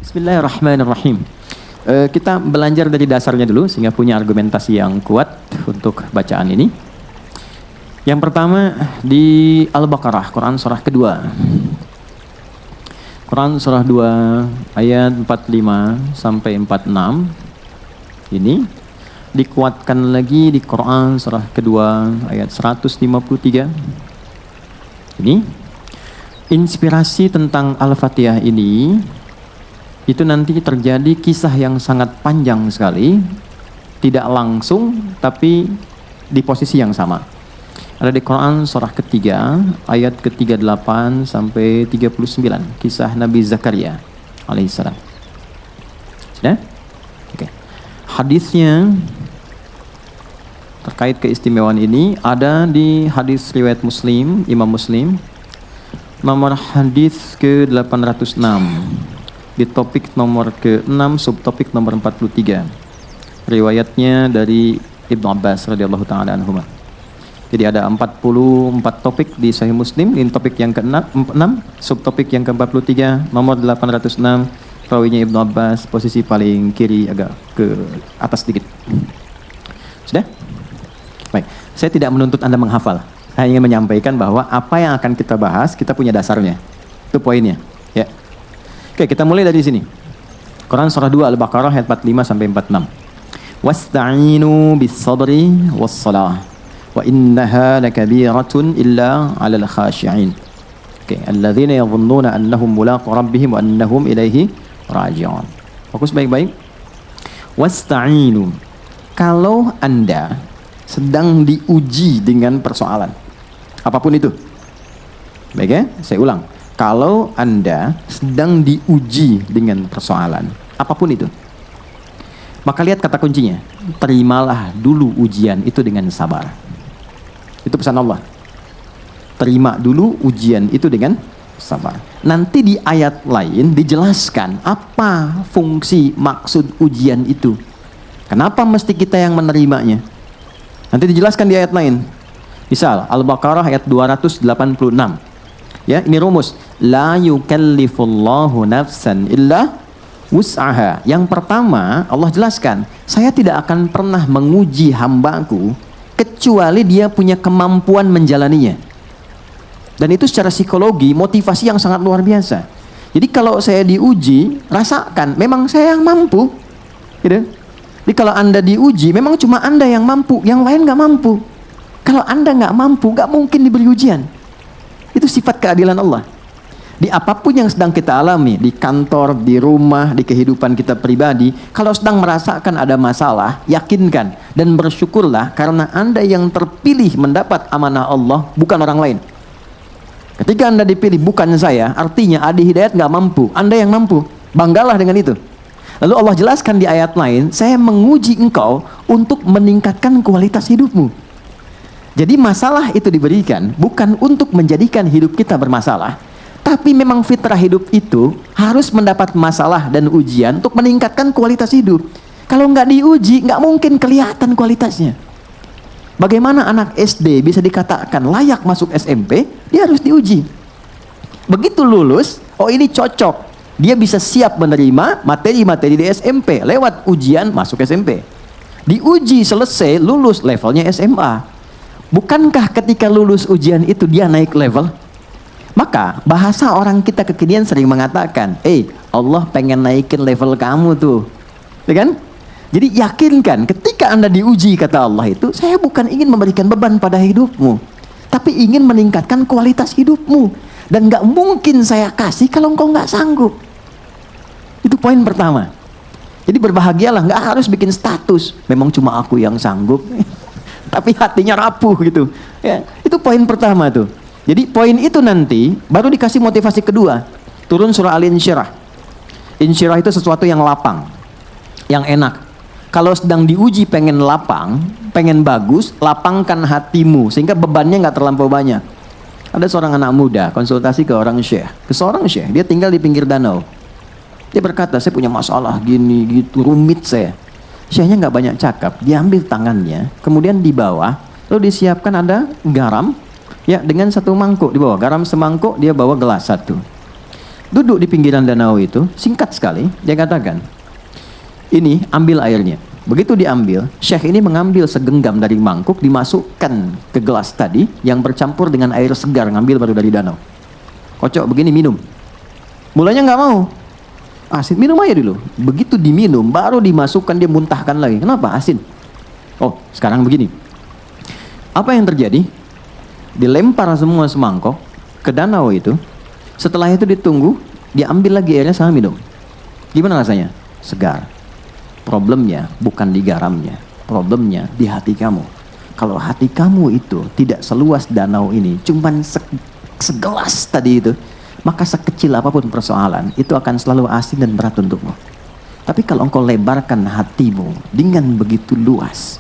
Bismillahirrahmanirrahim. Kita belajar dari dasarnya dulu sehingga punya argumentasi yang kuat untuk bacaan ini. Yang pertama di Al-Baqarah, Quran surah kedua. Quran surah 2 ayat 45 sampai 46. Ini dikuatkan lagi di Quran surah kedua ayat 153. Ini inspirasi tentang Al-Fatihah ini itu nanti terjadi kisah yang sangat panjang sekali, tidak langsung tapi di posisi yang sama. Ada di Quran surah ketiga ayat ke-38 sampai 39, kisah Nabi Zakaria alaihissalam. Sudah? Oke. Hadisnya terkait keistimewaan ini ada di hadis riwayat Muslim, Imam Muslim, nomor hadis ke-806. Di topik nomor ke-6, subtopik nomor 43. Riwayatnya dari Ibnu Abbas radhiyallahu taala anhuma. Jadi ada 44 topik di Sahih Muslim. Ini topik yang ke-6, subtopik yang ke-43, nomor 806. Rawinya Ibnu Abbas, posisi paling kiri agak ke atas sedikit. Sudah? Baik, saya tidak menuntut Anda menghafal. Saya ingin menyampaikan bahwa apa yang akan kita bahas, kita punya dasarnya. Itu poinnya, ya. Oke, kita mulai dari sini. Quran surah 2 Al-Baqarah ayat 45 sampai 46. Wasta'inu bis-sabri was-salah wa innaha lakabiratun illa 'alal khashi'in. Oke, alladzina yadhunnuna annahum mulaqu rabbihim wa annahum ilaihi raji'un. Fokus baik-baik. Wasta'inu. Kalau Anda sedang diuji dengan persoalan apapun itu. Baik ya, saya ulang. Kalau Anda sedang diuji dengan persoalan apapun itu, maka lihat kata kuncinya, terimalah dulu ujian itu dengan sabar. Itu pesan Allah. Terima dulu ujian itu dengan sabar. Nanti di ayat lain dijelaskan apa fungsi maksud ujian itu. Kenapa mesti kita yang menerimanya? Nanti dijelaskan di ayat lain. Misal Al-Baqarah ayat 286. Ya, ini rumus. La yukallifullahu nafsan illa wus'aha. Yang pertama, Allah jelaskan, saya tidak akan pernah menguji hambaku kecuali dia punya kemampuan menjalaninya. Dan itu secara psikologi, motivasi yang sangat luar biasa. Jadi kalau saya diuji, rasakan, memang saya yang mampu. Gitu. Jadi kalau Anda diuji, memang cuma Anda yang mampu, yang lain nggak mampu. Kalau Anda nggak mampu, nggak mungkin diberi ujian. Itu sifat keadilan Allah. Di apapun yang sedang kita alami, di kantor, di rumah, di kehidupan kita pribadi, kalau sedang merasakan ada masalah, yakinkan dan bersyukurlah karena Anda yang terpilih mendapat amanah Allah, bukan orang lain. Ketika Anda dipilih bukan saya, artinya Adi Hidayat nggak mampu, Anda yang mampu. Banggalah dengan itu. Lalu Allah jelaskan di ayat lain, saya menguji engkau untuk meningkatkan kualitas hidupmu. Jadi masalah itu diberikan bukan untuk menjadikan hidup kita bermasalah, tapi memang fitrah hidup itu harus mendapat masalah dan ujian untuk meningkatkan kualitas hidup. Kalau nggak diuji, nggak mungkin kelihatan kualitasnya. Bagaimana anak SD bisa dikatakan layak masuk SMP? Dia harus diuji. Begitu lulus, oh ini cocok. Dia bisa siap menerima materi-materi di SMP. Lewat ujian masuk SMP. Diuji selesai, lulus levelnya SMA. Bukankah ketika lulus ujian itu dia naik level? Maka bahasa orang kita kekinian sering mengatakan, Allah pengen naikin level kamu tuh, ya kan? Jadi yakinkan ketika Anda diuji, kata Allah itu, saya bukan ingin memberikan beban pada hidupmu, tapi ingin meningkatkan kualitas hidupmu. Dan gak mungkin saya kasih kalau engkau gak sanggup. Itu poin pertama. Jadi berbahagialah, gak harus bikin status, memang cuma aku yang sanggup. Tapi hatinya rapuh gitu. Ya, itu poin pertama tuh. Jadi poin itu nanti baru dikasih motivasi kedua. Turun surah Al-Insyirah. Insyirah itu sesuatu yang lapang, yang enak. Kalau sedang diuji pengen lapang, pengen bagus, lapangkan hatimu sehingga bebannya nggak terlampau banyak. Ada seorang anak muda konsultasi ke seorang syekh. Dia tinggal di pinggir danau. Dia berkata, saya punya masalah gini gitu, rumit saya. Syekhnya nggak banyak cakap, dia ambil tangannya, kemudian di bawah, lalu disiapkan ada garam, ya dengan satu mangkuk di bawah, garam semangkuk, dia bawa gelas satu. Duduk di pinggiran danau itu, singkat sekali, dia katakan, ini ambil airnya. Begitu diambil, Syekh ini mengambil segenggam dari mangkuk, dimasukkan ke gelas tadi, yang bercampur dengan air segar, ngambil baru dari danau. Kocok begini, minum. Mulanya nggak mau. Asin, minum aja dulu. Begitu diminum, baru dimasukkan, dia muntahkan lagi. Kenapa? Asin. Oh, sekarang begini. Apa yang terjadi? Dilempar semua semangkok ke danau itu. Setelah itu ditunggu, diambil lagi airnya sama minum. Gimana rasanya? Segar. Problemnya bukan di garamnya, problemnya di hati kamu. Kalau hati kamu itu tidak seluas danau ini, cuman segelas tadi itu, maka sekecil apapun persoalan, itu akan selalu asin dan berat untukmu. Tapi kalau engkau lebarkan hatimu dengan begitu luas,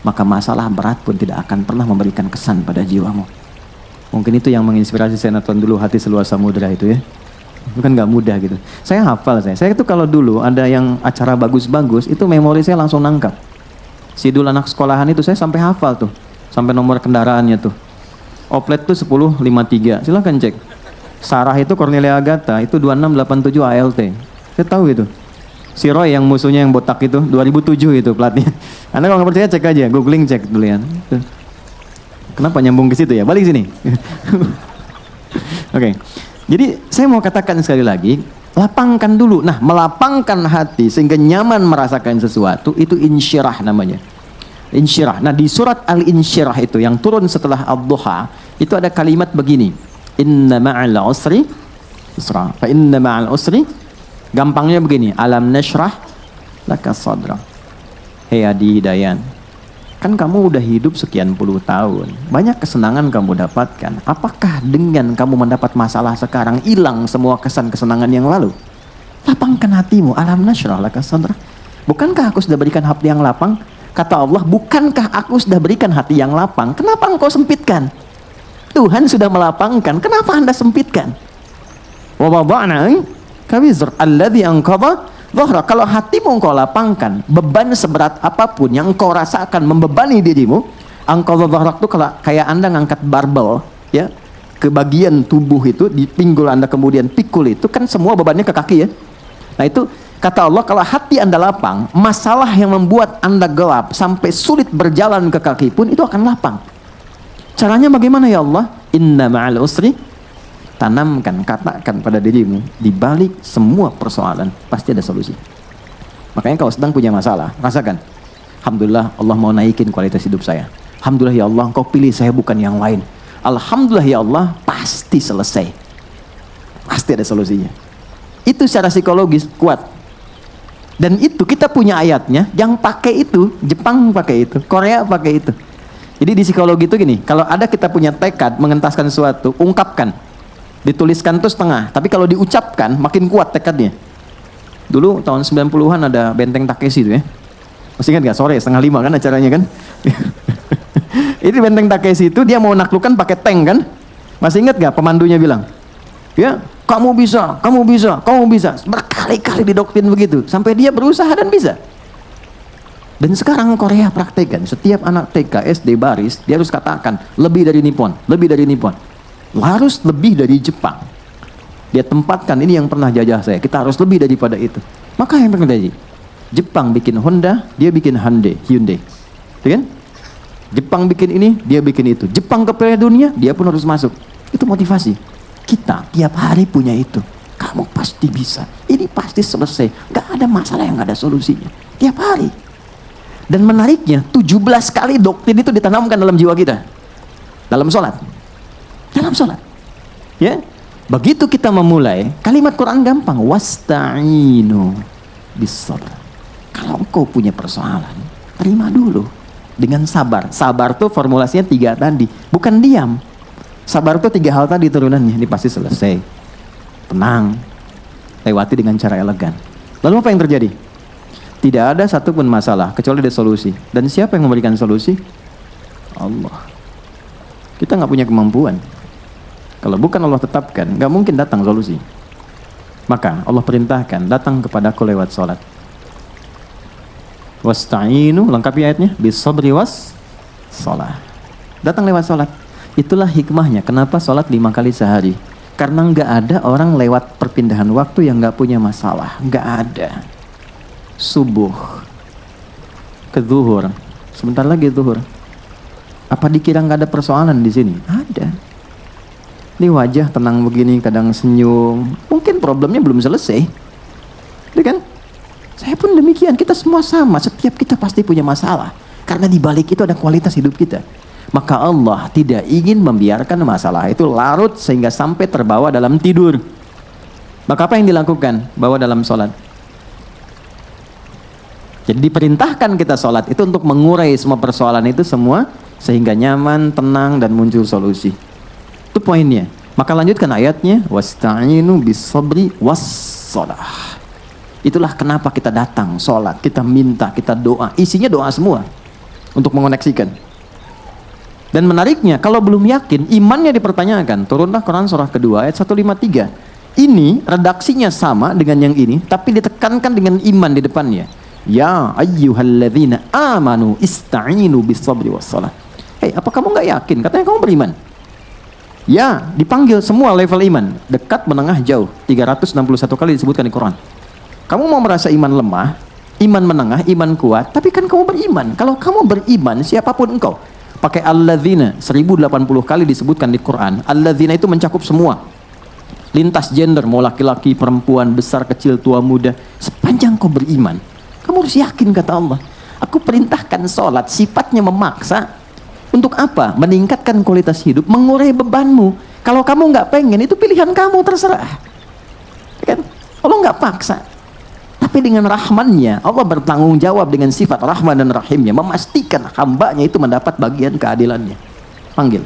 maka masalah berat pun tidak akan pernah memberikan kesan pada jiwamu. Mungkin itu yang menginspirasi saya nonton dulu Hati Seluas Samudra itu ya. Itu kan gak mudah gitu. Saya hafal saya itu kalau dulu ada yang acara bagus-bagus, itu memori saya langsung nangkap. Sidul anak sekolahan itu saya sampai hafal tuh. Sampai nomor kendaraannya tuh. Oplet tuh 1053, silahkan cek. Sarah itu Cornelia Agatha, itu 2687 ALT. Saya tahu itu. Si Roy yang musuhnya yang botak itu, 2007 itu platnya. Anda kalau nggak percaya cek aja, googling cek dulu ya. Kenapa nyambung ke situ ya? Balik sini. Oke. Jadi saya mau katakan sekali lagi, lapangkan dulu. Nah, melapangkan hati sehingga nyaman merasakan sesuatu, itu insyirah namanya. Insyirah. Nah, di surat Al-Insyirah itu yang turun setelah Ad-Duha, itu ada kalimat begini. Inna ma'al usri yusra. Fa inna ma'al usri, gampangnya begini, alam nashrah laka sadra. Hei Adi Hidayan, kan kamu udah hidup sekian puluh tahun, banyak kesenangan kamu dapatkan. Apakah dengan kamu mendapat masalah sekarang hilang semua kesan-kesenangan yang lalu? Lapangkan hatimu, alam nashrah laka sadra. Bukankah aku sudah berikan hati yang lapang? Kata Allah, bukankah aku sudah berikan hati yang lapang? Kenapa engkau sempitkan? Tuhan sudah melapangkan, kenapa Anda sempitkan? Wa wada'na kawizr alladhi anqadha dhahra. Kalau hatimu engkau lapangkan, beban seberat apapun yang engkau rasakan membebani dirimu, anqadha dhahra itu kayak Anda ngangkat barbel ya, ke bagian tubuh itu, di pinggul Anda kemudian pikul itu kan semua bebannya ke kaki ya. Nah itu kata Allah, kalau hati Anda lapang, masalah yang membuat Anda gelap sampai sulit berjalan ke kaki pun itu akan lapang. Caranya bagaimana ya Allah? Inna ma'al usri, tanamkan, katakan pada dirimu, di balik semua persoalan pasti ada solusi. Makanya kalau sedang punya masalah, rasakan, alhamdulillah Allah mau naikin kualitas hidup saya. Alhamdulillah ya Allah, Engkau pilih saya bukan yang lain. Alhamdulillah ya Allah, pasti selesai. Pasti ada solusinya. Itu secara psikologis kuat. Dan itu kita punya ayatnya, yang pakai itu, Jepang pakai itu, Korea pakai itu. Jadi di psikologi itu gini, kalau ada kita punya tekad mengentaskan sesuatu, ungkapkan. Dituliskan tuh setengah, tapi kalau diucapkan makin kuat tekadnya. Dulu tahun 90-an ada Benteng Takeshi itu ya. Masih ingat gak? Sore 4:30 kan acaranya kan? Ini Benteng Takeshi itu dia mau naklukkan pakai tank kan? Masih ingat gak pemandunya bilang? Ya, kamu bisa, kamu bisa, kamu bisa. Berkali-kali didoktrin begitu, sampai dia berusaha dan bisa. Dan sekarang Korea praktekkan, setiap anak TK, SD, baris, dia harus katakan, lebih dari Nippon, lebih dari Nippon. Harus lebih dari Jepang. Dia tempatkan, ini yang pernah jajah saya, kita harus lebih daripada itu. Maka yang terjadi, Jepang bikin Honda, dia bikin Hyundai. Ya kan? Jepang bikin ini, dia bikin itu. Jepang ke Piala Dunia, dia pun harus masuk. Itu motivasi. Kita tiap hari punya itu. Kamu pasti bisa, ini pasti selesai. Gak ada masalah yang gak ada solusinya. Tiap hari. Dan menariknya, 17 kali doktrin itu ditanamkan dalam jiwa kita. Dalam sholat. Dalam sholat. Ya. Begitu kita memulai, kalimat Quran gampang. Wasta'inu bis-sabr. Kalau engkau punya persoalan, terima dulu. Dengan sabar. Sabar tuh formulasinya 3 tadi. Bukan diam. Sabar tuh 3 hal tadi turunannya. Ini pasti selesai. Tenang. Lewati dengan cara elegan. Lalu apa yang terjadi? Tidak ada satupun masalah kecuali ada solusi. Dan siapa yang memberikan solusi? Allah. Kita nggak punya kemampuan. Kalau bukan Allah tetapkan, nggak mungkin datang solusi. Maka Allah perintahkan, datang kepadaku lewat sholat. Wasta'inu, lengkapi ayatnya, bis-sabri was sholat. Datang lewat sholat. Itulah hikmahnya. Kenapa sholat 5 kali sehari? Karena nggak ada orang lewat perpindahan waktu yang nggak punya masalah. Nggak ada. Subuh ke zuhur, sebentar lagi zuhur. Apa dikira nggak ada persoalan di sini? Ada. Ini wajah tenang begini, kadang senyum. Mungkin problemnya belum selesai. Itu kan? Saya pun demikian. Kita semua sama. Setiap kita pasti punya masalah. Karena di balik itu ada kualitas hidup kita. Maka Allah tidak ingin membiarkan masalah itu larut sehingga sampai terbawa dalam tidur. Maka apa yang dilakukan? Bawa dalam sholat. Jadi diperintahkan kita sholat itu untuk mengurai semua persoalan itu semua sehingga nyaman, tenang, dan muncul solusi. Itu poinnya. Maka lanjutkan ayatnya, wasta'inu bis-sabri was-shalah. Itulah kenapa kita datang sholat, kita minta, kita doa. Isinya doa semua untuk mengoneksikan. Dan menariknya, kalau belum yakin, imannya dipertanyakan. Turunlah Quran surah kedua ayat 153. Ini redaksinya sama dengan yang ini, tapi ditekankan dengan iman di depannya. Ya ayyuhalladzina amanu ista'inu bis-sabri was-shalah. Hei, apa kamu nggak yakin? Katanya kamu beriman. Ya, dipanggil semua level iman. Dekat, menengah, jauh. 361 kali disebutkan di Quran. Kamu mau merasa iman lemah, iman menengah, iman kuat, tapi kan kamu beriman. Kalau kamu beriman, siapapun engkau. Pakai alladzina 1080 kali disebutkan di Quran. Alladzina itu mencakup semua. Lintas gender, mau laki-laki, perempuan, besar, kecil, tua, muda. Sepanjang kau beriman, kamu harus yakin, kata Allah. Aku perintahkan sholat, sifatnya memaksa. Untuk apa? Meningkatkan kualitas hidup, mengurai bebanmu. Kalau kamu nggak pengen, itu pilihan kamu, terserah. Kan? Allah nggak paksa. Tapi dengan rahmannya, Allah bertanggung jawab dengan sifat rahman dan rahimnya, memastikan hambanya itu mendapat bagian keadilannya. Panggil.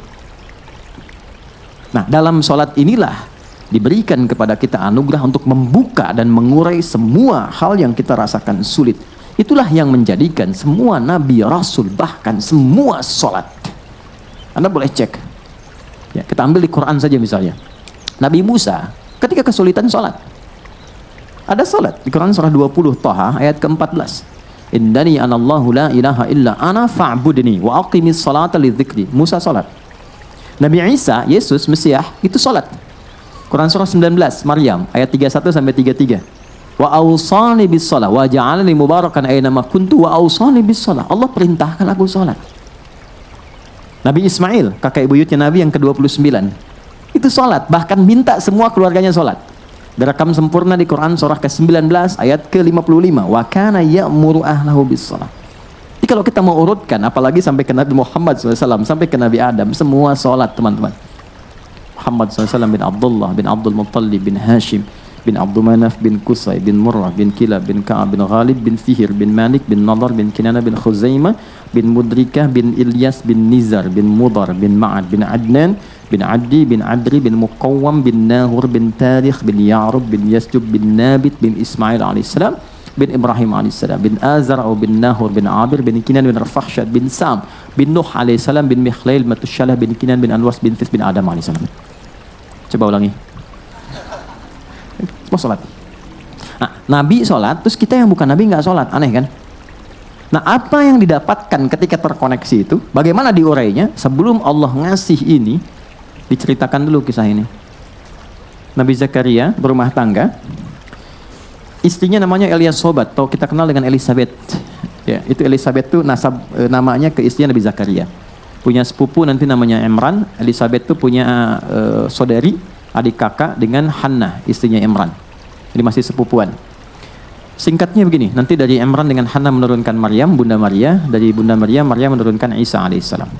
Nah, dalam sholat inilah diberikan kepada kita anugerah untuk membuka dan mengurai semua hal yang kita rasakan sulit. Itulah yang menjadikan semua nabi, rasul, bahkan semua sholat. Anda boleh cek. Ya, kita ambil di Quran saja misalnya. Nabi Musa ketika kesulitan sholat. Ada sholat di Quran surah 20 Taha ayat ke-14. Innani anallahu la ilaha illa ana fa'budni wa aqimis salata lidzikri. Musa sholat. Nabi Isa, Yesus, Mesiah, itu sholat. Quran surah 19 Maryam ayat 31 sampai 33. Wa awsani bis shalah wa ja'alani mubarakan aina ma kuntu wa awsani bis shalah. Allah perintahkan aku sholat. Nabi Ismail, kakek buyutnya Nabi yang ke-29, itu sholat, bahkan minta semua keluarganya sholat. Direkam sempurna di Quran surah ke-19 ayat ke-55. Wa kana ya'muru ahlahu bis shalah. Jadi kalau kita mau urutkan, apalagi sampai ke Nabi Muhammad SAW, sampai ke Nabi Adam, semua sholat, teman-teman. Muhammad SAW bin Abdullah bin Abdul Muttalib bin Hashim bin Abdul Manaf bin Qusay bin Murrah bin Kilab bin Ka'ab bin Ghalib bin Fihir bin Malik bin Nadar bin Kinana bin Khuzaimah bin Mudrikah bin Ilyas bin Nizar bin Mudar bin Ma'ad bin Adnan bin Addi bin Adri bin Muqawwam bin Nahur bin Tarikh bin Ya'rub bin Yasjub bin Nabit bin Ismail alaihissalam bin Ibrahim alaihissalam bin Azar bin Nahur bin Abir bin Kinan bin Rafahsyad bin Sam bin Nuh alaihissalam bin Mikhlail Matusyalah bin Kinan bin Anwas bin This bin Adam alaihissalam. Coba ulangi. Semua sholat. Nah, Nabi sholat, terus kita yang bukan Nabi nggak sholat, aneh kan? Nah, apa yang didapatkan ketika terkoneksi itu? Bagaimana diurainya? Sebelum Allah ngasih ini, diceritakan dulu kisah ini. Nabi Zakaria berumah tangga, istrinya namanya Eliasobat, atau kita kenal dengan Elizabeth. Ya, itu Elizabeth itu namanya ke istrinya Nabi Zakaria. Punya sepupu nanti namanya Imran. Elizabeth itu punya saudari, adik kakak dengan Hannah, istrinya Imran. Jadi masih sepupuan. Singkatnya begini, nanti dari Imran dengan Hannah menurunkan Maryam, Bunda Maria. Dari Bunda Maria, Maria menurunkan Isa alaihissalam.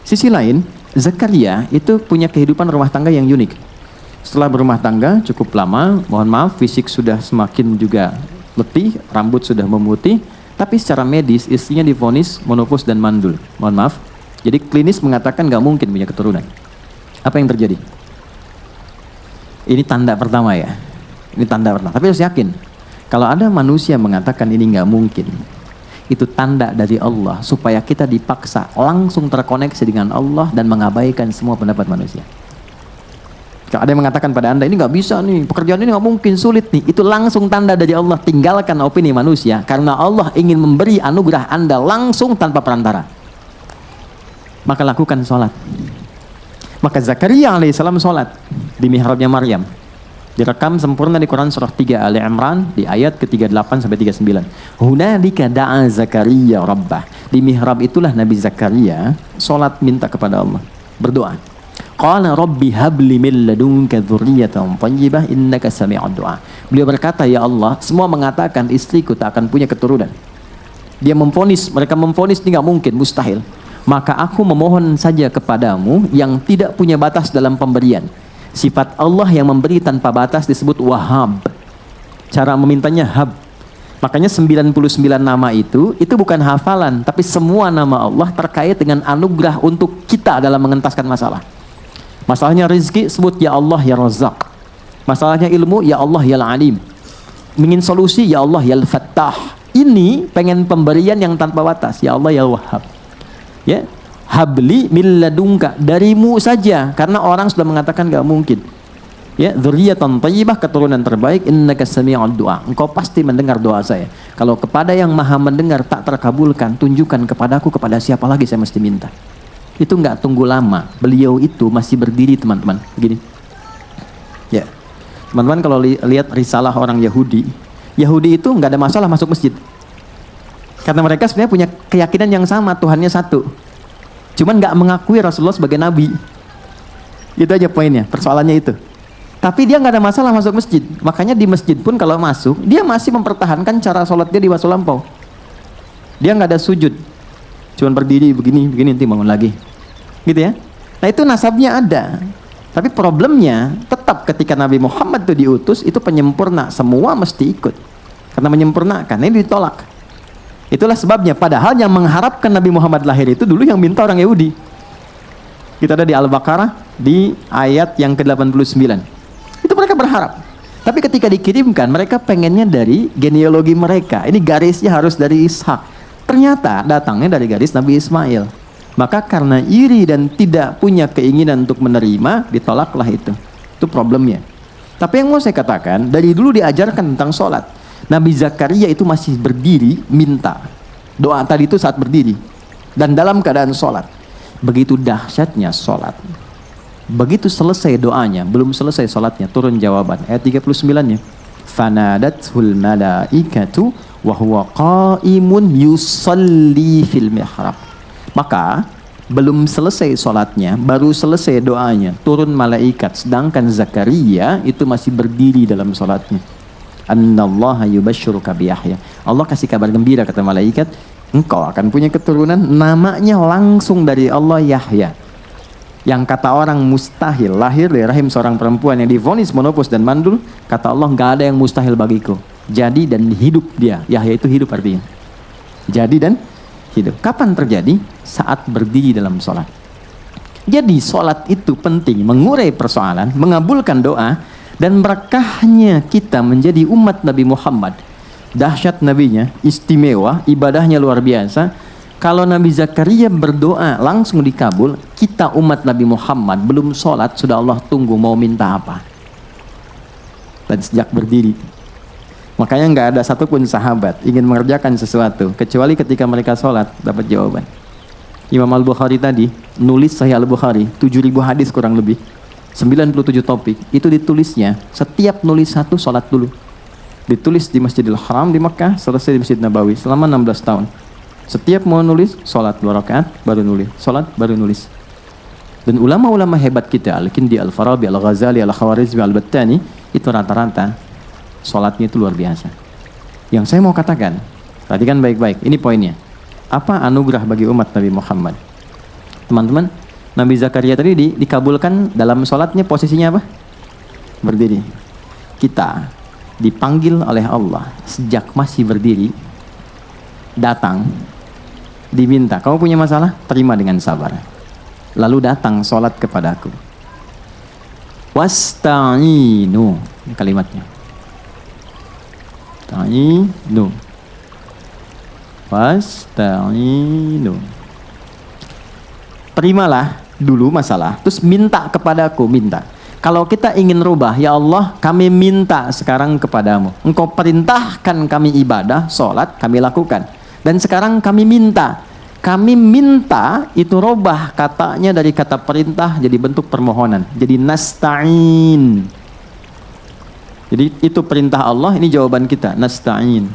Sisi lain, Zakaria itu punya kehidupan rumah tangga yang unik. Setelah berumah tangga cukup lama, mohon maaf, fisik sudah semakin juga letih, rambut sudah memutih, tapi secara medis istrinya divonis monofus dan mandul. Mohon maaf. Jadi klinis mengatakan nggak mungkin punya keturunan. Apa yang terjadi? Ini tanda pertama ya. Ini tanda pertama. Tapi harus yakin. Kalau ada manusia mengatakan ini nggak mungkin, itu tanda dari Allah supaya kita dipaksa langsung terkoneksi dengan Allah dan mengabaikan semua pendapat manusia. Kalau ada yang mengatakan pada Anda ini nggak bisa nih, pekerjaan ini nggak mungkin, sulit nih, itu langsung tanda dari Allah. Tinggalkan opini manusia karena Allah ingin memberi anugerah Anda langsung tanpa perantara. Maka lakukan sholat. Maka Zakaria alaihissalam sholat di mihrabnya Maryam. Direkam sempurna di Quran surah 3 Ali Imran di ayat ke-38 sampai 39. Hunalika da'a Zakaria rabbah. Di mihrab itulah Nabi Zakaria sholat minta kepada Allah, berdoa. Qala rabbi habli min ladunka dzurriyyatan thayyibah innaka sami'ud du'a. Beliau berkata, ya Allah, semua mengatakan istriku tak akan punya keturunan. Dia memvonis, mereka memvonis ini nggak mungkin, mustahil. Maka aku memohon saja kepadamu yang tidak punya batas dalam pemberian. Sifat Allah yang memberi tanpa batas disebut Wahhab. Cara memintanya hab. Makanya 99 nama itu bukan hafalan, tapi semua nama Allah terkait dengan anugerah untuk kita dalam mengentaskan masalah. Masalahnya rezeki, sebut ya Allah ya Razzaq. Masalahnya ilmu, ya Allah ya Alim. Ingin solusi, ya Allah ya Fattah. Ini pengen pemberian yang tanpa batas, ya Allah ya Wahhab. Ya, habli min ladunka, darimu saja, karena orang sudah mengatakan gak mungkin. Ya, dzurriyyatan thayyibah, keturunan terbaik, innaka sami'ud du'a. Engkau pasti mendengar doa saya. Kalau kepada yang maha mendengar tak terkabulkan, tunjukkan kepadaku kepada siapa lagi saya mesti minta. Itu nggak tunggu lama. Beliau itu masih berdiri, teman-teman. Begini. Ya. Teman-teman kalau lihat risalah orang Yahudi itu nggak ada masalah masuk masjid. Karena mereka sebenarnya punya keyakinan yang sama, Tuhannya satu. Cuman nggak mengakui Rasulullah sebagai nabi. Itu aja poinnya, persoalannya itu. Tapi dia nggak ada masalah masuk masjid. Makanya di masjid pun kalau masuk, dia masih mempertahankan cara sholat dia di masa lampau. Dia nggak ada sujud. Cuman berdiri begini, nanti bangun lagi. Gitu ya. Nah itu nasabnya ada. Tapi problemnya tetap ketika Nabi Muhammad itu diutus, itu penyempurna, semua mesti ikut. Karena menyempurnakan, ini ditolak. Itulah sebabnya, padahal yang mengharapkan Nabi Muhammad lahir itu dulu yang minta orang Yahudi. Kita ada di Al-Baqarah di ayat yang ke-89. Itu mereka berharap. Tapi ketika dikirimkan, mereka pengennya dari genealogi mereka. Ini garisnya harus dari Ishak. Ternyata datangnya dari garis Nabi Ismail. Maka karena iri dan tidak punya keinginan untuk menerima, ditolaklah itu. Itu problemnya. Tapi yang mau saya katakan, dari dulu diajarkan tentang sholat. Nabi Zakaria itu masih berdiri minta. Doa tadi itu saat berdiri. Dan dalam keadaan sholat. Begitu dahsyatnya sholat. Begitu selesai doanya, belum selesai sholatnya, turun jawaban. Ayat 39-nya. Fanadathul malaikatu wa huwa qaimun yusalli fil mihrab. Maka belum selesai sholatnya, baru selesai doanya, turun malaikat, sedangkan Zakaria itu masih berdiri dalam sholatnya. Annallaha yubashshiruka bi Yahya. Allah kasih kabar gembira, kata malaikat, engkau akan punya keturunan, namanya langsung dari Allah Yahya. Yang kata orang mustahil lahir dari rahim seorang perempuan yang divonis monopos dan mandul, kata Allah nggak ada yang mustahil bagiku. Jadi dan hidup dia. Yahya itu hidup artinya. Jadi dan hidup. Kapan terjadi? Saat berdiri dalam sholat. Jadi sholat itu penting, mengurai persoalan, mengabulkan doa, dan berkahnya kita menjadi umat Nabi Muhammad. Dahsyat nabinya, istimewa, ibadahnya luar biasa. Kalau Nabi Zakaria berdoa langsung dikabul, kita umat Nabi Muhammad belum sholat, sudah Allah tunggu mau minta apa. Dan sejak berdiri. Makanya nggak ada satupun sahabat ingin mengerjakan sesuatu kecuali ketika mereka sholat dapat jawaban. Imam Al-Bukhari tadi nulis Sahih Al-Bukhari 7.000 hadis kurang lebih, 97 topik. Itu ditulisnya, setiap nulis satu sholat dulu. Ditulis di Masjidil Haram di Mekah, selesai di Masjid Nabawi selama 16 tahun. Setiap mau nulis, sholat 2 rakaat baru nulis, sholat baru nulis. Dan ulama-ulama hebat kita, Al-Kindi, Al-Farabi, Al-Ghazali, Al-Khawarizmi, Al-Battani, itu rata-rata sholatnya itu luar biasa. Yang saya mau katakan, perhatikan baik-baik, ini poinnya. Apa anugerah bagi umat Nabi Muhammad? Teman-teman, Nabi Zakaria tadi dikabulkan dalam sholatnya posisinya apa? Berdiri. Kita dipanggil oleh Allah sejak masih berdiri, datang, diminta, kamu punya masalah? Terima dengan sabar. Lalu datang sholat kepadaku. Wasta'inu, kalimatnya. Ta'inu. Wasta'inu. Terimalah dulu masalah, terus minta kepadaku, minta. Kalau kita ingin rubah, ya Allah, kami minta sekarang kepadamu. Engkau perintahkan kami ibadah, sholat, kami lakukan. Dan sekarang kami minta, kami minta, itu robah katanya dari kata perintah jadi bentuk permohonan. Jadi nasta'in. Jadi itu perintah Allah, ini jawaban kita, nasta'in.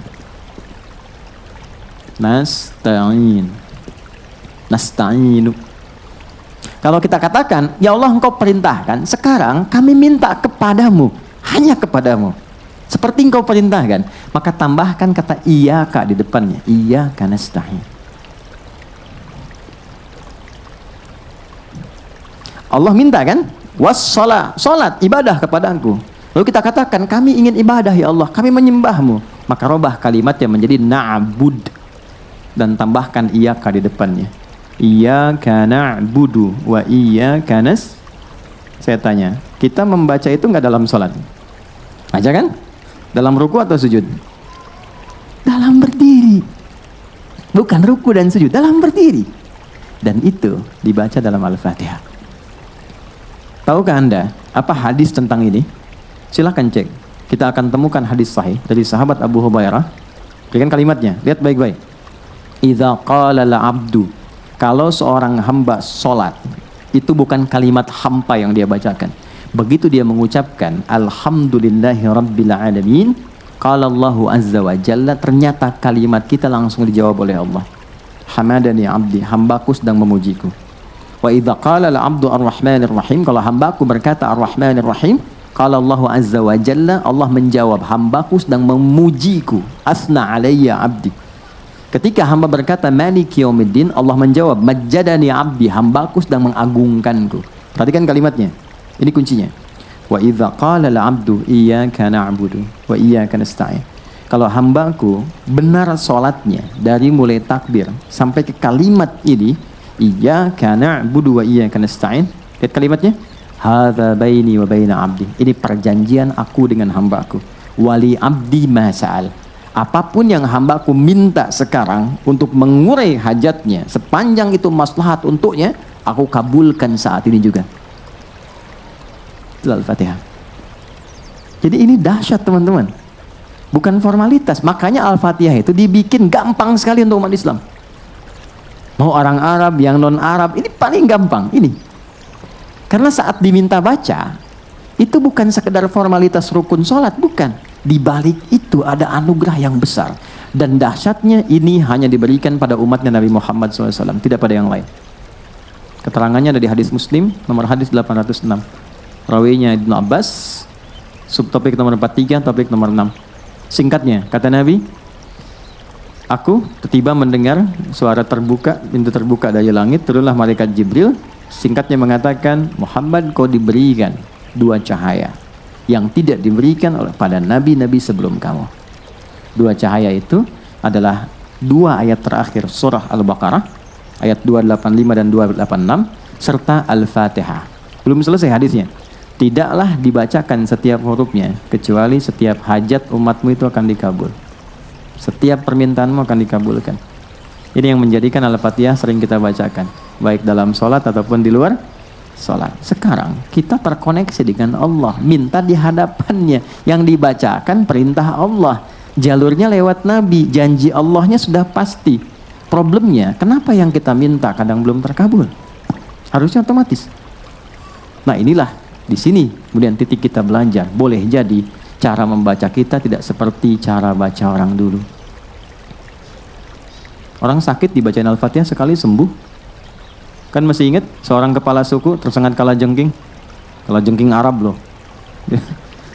Nasta'in. Nasta'inu. Kalau kita katakan, ya Allah engkau perintahkan, sekarang kami minta kepadamu, hanya kepadamu. Seperti engkau perintahkan, maka tambahkan kata iyyaka di depannya. Iyyaka nasta'in. Allah minta kan? Wassalah, salat, ibadah kepadaku. Lalu kita katakan, kami ingin ibadah ya Allah, kami menyembahmu. Maka robah kalimatnya menjadi na'bud. Dan tambahkan iyyaka di depannya. Iyyaka na'budu wa iyyaka nas. Saya tanya, kita membaca itu enggak dalam salat? Baca kan? Dalam ruku atau sujud? Dalam berdiri. Bukan ruku dan sujud, dalam berdiri. Dan itu dibaca dalam Al-Fatihah. Tahukah Anda apa hadis tentang ini? Silahkan cek. Kita akan temukan hadis sahih dari sahabat Abu Hurairah. Lihat kalimatnya, lihat baik-baik. Idza qala al-'abdu, kalau seorang hamba sholat, itu bukan kalimat hampa yang dia bacakan. Begitu dia mengucapkan alhamdulillahi rabbil alamin, qala Allahu azza wa jalla, ternyata kalimat kita langsung dijawab oleh Allah. Hamadani abdi, hambaku sedang memujiku. Wa idza qala al-'abdu ar-rahmanir rahim, kalau hambaku berkata ar-rahmanir rahim, qala Allahu azza wa jalla, Allah menjawab hambaku sedang memujiku. Asna alayya abdi. Ketika hamba berkata maliki yaumiddin, Allah menjawab majjadani abdi, hambaku sedang mengagungkanku. Perhatikan kalimatnya. Ini kuncinya. Wa idza qala al-'abdu iyyaka na'budu wa iyyaka nasta'in. Kalau hambaku benar salatnya dari mulai takbir sampai ke kalimat ini, iyyaka na'budu wa iyyaka nasta'in. Lihat kalimatnya. Hadza baini wa baina 'abdi. Ini perjanjian aku dengan hambaku. Wali 'abdi ma sa'al. Apapun yang hambaku minta sekarang untuk mengurai hajatnya, sepanjang itu maslahat untuknya, aku kabulkan saat ini juga. Al-Fatihah. Jadi ini dahsyat teman-teman. Bukan formalitas. Makanya Al-Fatihah itu dibikin gampang sekali untuk umat Islam. Mau orang Arab, yang non-Arab, ini paling gampang. Ini. Karena saat diminta baca, itu bukan sekedar formalitas rukun sholat, bukan. Di balik itu ada anugerah yang besar. Dan dahsyatnya ini hanya diberikan pada umatnya Nabi Muhammad SAW, tidak pada yang lain. Keterangannya ada di hadis Muslim, nomor hadis 806. Rawinya Ibnu Abbas, subtopik nomor 43, topik nomor 6. Singkatnya, kata Nabi, aku tiba mendengar suara terbuka, pintu terbuka dari langit, turunlah malaikat Jibril. Singkatnya mengatakan, Muhammad, kau diberikan dua cahaya yang tidak diberikan oleh pada nabi-nabi sebelum kamu. Dua cahaya itu adalah dua ayat terakhir surah Al-Baqarah, ayat 285 dan 286, serta Al-Fatihah. Belum selesai hadisnya. Tidaklah dibacakan setiap hurufnya, kecuali setiap hajat umatmu itu akan dikabul. Setiap permintaanmu akan dikabulkan. Ini yang menjadikan Al-Fatihah sering kita bacakan, baik dalam sholat ataupun di luar sholat. Sekarang kita terkoneksi dengan Allah, minta di hadapannya. Yang dibacakan perintah Allah, jalurnya lewat Nabi, janji Allahnya sudah pasti. Problemnya, kenapa yang kita minta kadang belum terkabul? Harusnya otomatis. Nah inilah di sini kemudian titik kita belajar. Boleh jadi cara membaca kita tidak seperti cara baca orang dulu. Orang sakit dibacain Al-Fatihah sekali sembuh. Kan masih ingat seorang kepala suku tersengat kalajengking. Kalajengking Arab loh.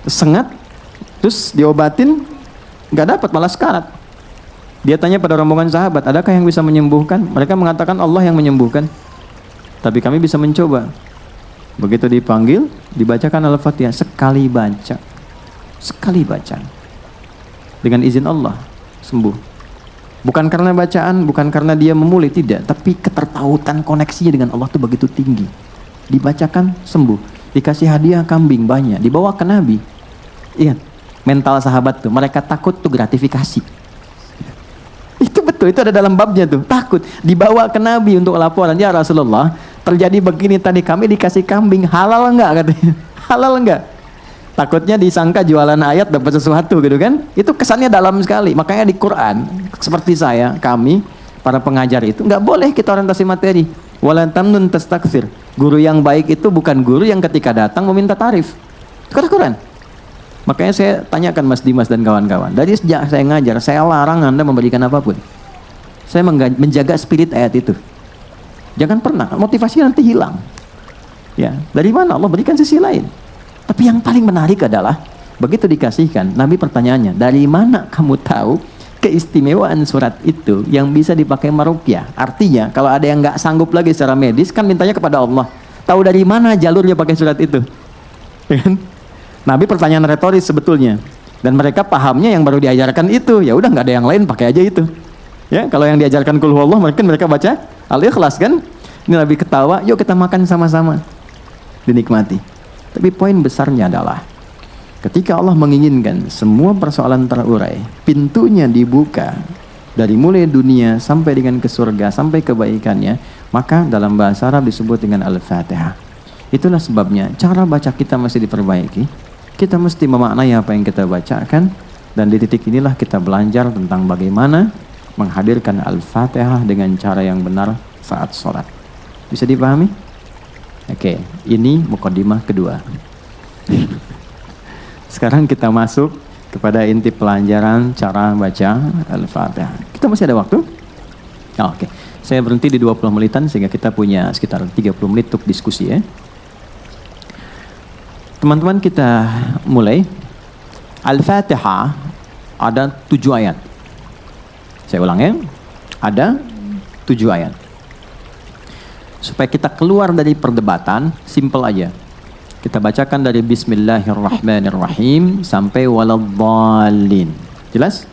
Sengat, terus diobatin, nggak dapat, malah sekarat. Dia tanya pada rombongan sahabat, adakah yang bisa menyembuhkan? Mereka mengatakan Allah yang menyembuhkan. Tapi kami bisa mencoba. Begitu dipanggil, dibacakan Al-Fatihah, sekali baca. Sekali baca. Dengan izin Allah, sembuh. Bukan karena bacaan, bukan karena dia memulih, tidak. Tapi ketertautan koneksinya dengan Allah itu begitu tinggi. Dibacakan, sembuh. Dikasih hadiah kambing banyak, dibawa ke Nabi. Ingat, mental sahabat tuh, mereka takut tuh gratifikasi. Itu betul, itu ada dalam babnya tuh, takut. Dibawa ke Nabi untuk laporan, ya Rasulullah, terjadi begini tadi, kami dikasih kambing, halal enggak katanya? Halal enggak? Takutnya disangka jualan ayat dapat sesuatu gitu kan. Itu kesannya dalam sekali. Makanya di Quran, seperti saya, kami para pengajar itu nggak boleh kita orientasi materi. Wala tamnun tastakthir. Guru yang baik itu bukan guru yang ketika datang meminta tarif. Itu kata Quran. Makanya saya tanyakan Mas Dimas dan kawan-kawan. Dari sejak saya ngajar, saya larang Anda memberikan apapun. Saya menjaga spirit ayat itu. Jangan pernah, motivasi nanti hilang. Ya, dari mana Allah berikan sisi lain. Tapi yang paling menarik adalah begitu dikasihkan, Nabi pertanyaannya, dari mana kamu tahu keistimewaan surat itu yang bisa dipakai meruqyah? Artinya, kalau ada yang nggak sanggup lagi secara medis, kan mintanya kepada Allah. Tahu dari mana jalurnya pakai surat itu? Nabi pertanyaan retoris sebetulnya, dan mereka pahamnya yang baru diajarkan itu. Ya udah, nggak ada yang lain, pakai aja itu. Ya, kalau yang diajarkan Qul huwallah, mungkin mereka baca Al-Ikhlas kan? Ini Nabi ketawa, yuk kita makan sama-sama, dinikmati. Tapi poin besarnya adalah ketika Allah menginginkan semua persoalan terurai, pintunya dibuka dari mulai dunia sampai dengan ke surga, sampai kebaikannya, maka dalam bahasa Arab disebut dengan Al-Fatihah. Itulah sebabnya cara baca kita mesti diperbaiki. Kita mesti memaknai apa yang kita bacakan, dan di titik inilah kita belajar tentang bagaimana menghadirkan Al-Fatihah dengan cara yang benar saat sholat. Bisa dipahami? Oke, ini mukadimah kedua. Sekarang kita masuk kepada inti pelajaran cara baca Al-Fatihah. Kita masih ada waktu? Oke. Saya berhenti di 20 menitan sehingga kita punya sekitar 30 menit untuk diskusi ya. Teman-teman, kita mulai. Al-Fatihah ada 7 ayat. Saya ulang ya. Ada 7 ayat. Supaya kita keluar dari perdebatan, simple aja. Kita bacakan dari Bismillahirrahmanirrahim sampai Waladhdallin. Jelas?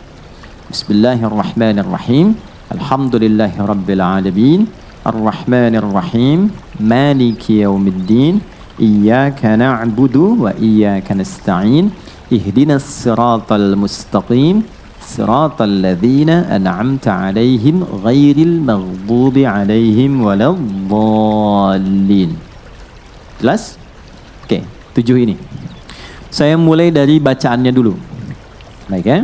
Bismillahirrahmanirrahim. Alhamdulillahirabbil alamin. Arrahmanirrahim. Maliki yaumiddin. Iyyaka na'budu wa iyyaka nasta'in. Ihdinas siratal mustaqim. Siratal ladzina an'amta 'alaihim ghairil maghdubi 'alaihim waladdallin. Jelas? Oke, 7 ini. Saya mulai dari bacaannya dulu. Baik ya.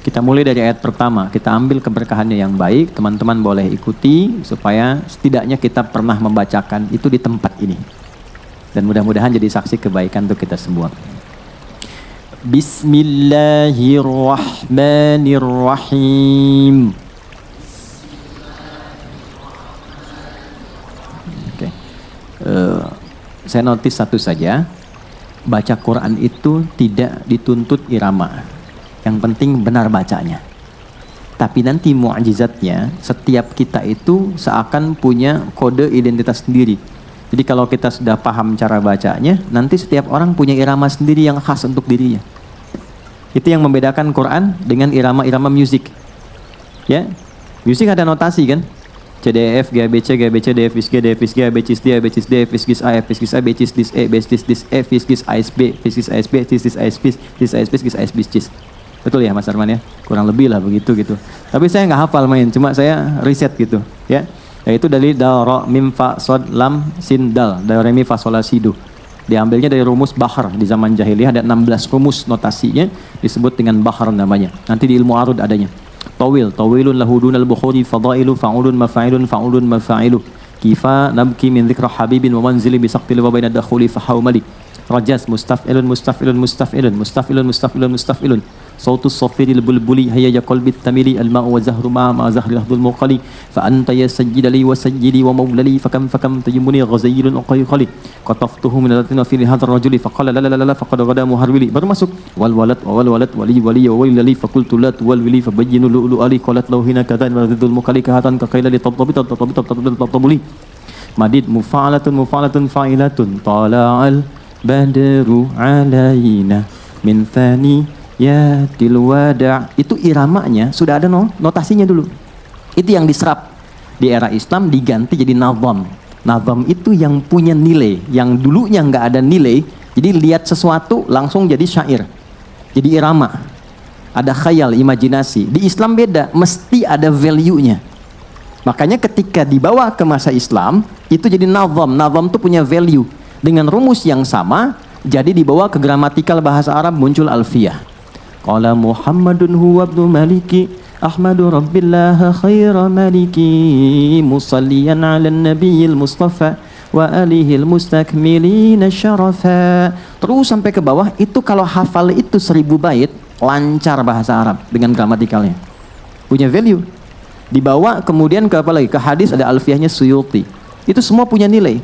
Kita mulai dari ayat pertama. Kita ambil keberkahannya yang baik. Teman-teman boleh ikuti supaya setidaknya kita pernah membacakan itu di tempat ini. Dan mudah-mudahan jadi saksi kebaikan untuk kita semua. Bismillahirrahmanirrahim. Oke. Saya notis satu saja. Baca Quran itu tidak dituntut irama. Yang penting benar bacanya. Tapi nanti mu'jizatnya, setiap kita itu seakan punya kode identitas sendiri. Jadi kalau kita sudah paham cara bacanya, nanti setiap orang punya irama sendiri yang khas untuk dirinya. Itu yang membedakan Quran dengan irama-irama musik. Ya, musik ada notasi kan? C D E F G A B C G A B C D F G D F G A B C D A B C D F G A F G A B C D E B C D F G A S B F G A S B F G A S B F G A S B. Betul ya Mas Arman ya? Kurang lebih lah begitu gitu. Tapi saya nggak hafal main, cuma saya riset gitu ya. Yaitu dari da, ra, mim, fa, sod, lam, sin, dal, da, re, mi, fa, sol, la, si, do. Diambilnya dari rumus bahar. Di zaman jahiliyah ada 16 rumus notasinya, disebut dengan bahar namanya. Nanti di ilmu arud adanya. Tawil, tawilun lahudunal bukhuri, fadailu, fa'ulun, mafa'ilun, fa'ulun, mafa'ilu. Kifa, nabki, min dhikra habibin, wa manzili, bisaqtili, wa baina dakhuli, fahawmali. Rajas, mustaf'ilun, mustaf'ilun, mustaf'ilun, mustaf'ilun, mustaf'ilun, mustaf'ilun. Sautus safiril bulbuli hayya qalbit tamili al-ma'u wa zahru ma zahri lahdul muqali fa anta ya sayyidali wa sayyidi wa maulali fakam taymuni ghazailun uqayqali qataftuhu min alatina fi hadha ar-rajuli faqala la la la faqad ghada muharwili. Baru masuk wal walad wali wali wa walili faqultu la wal wili fabayyinu lu ali qalat law hina kadan wa radul muqali kahatan ka qaila li tabtabuli madid mufa'alatun fa'ilatun tala'al badru alaina min thani ya tilwada. Itu iramanya sudah ada notasinya dulu. Itu yang diserap di era Islam diganti jadi nazam. Nazam itu yang punya nilai, yang dulunya nggak ada nilai. Jadi lihat sesuatu langsung jadi syair, jadi irama. Ada khayal, imajinasi. Di Islam beda, mesti ada value-nya. Makanya ketika dibawa ke masa Islam itu jadi nazam. Nazam itu punya value. Dengan rumus yang sama, jadi dibawa ke gramatikal bahasa Arab muncul alfiyah. Qala Muhammadun huwa ibnu Maliki Ahmadu Rabbillah khaira maliki musalliyan ala nabiyil mustafa wa alihil mustakmilina syarafa. Terus sampai ke bawah. Itu kalau hafal itu 1000 bait, lancar bahasa Arab dengan gramatikalnya, punya value. Dibawa kemudian ke apa lagi? Ke hadis, ada alfiyahnya Suyuti. Itu semua punya nilai.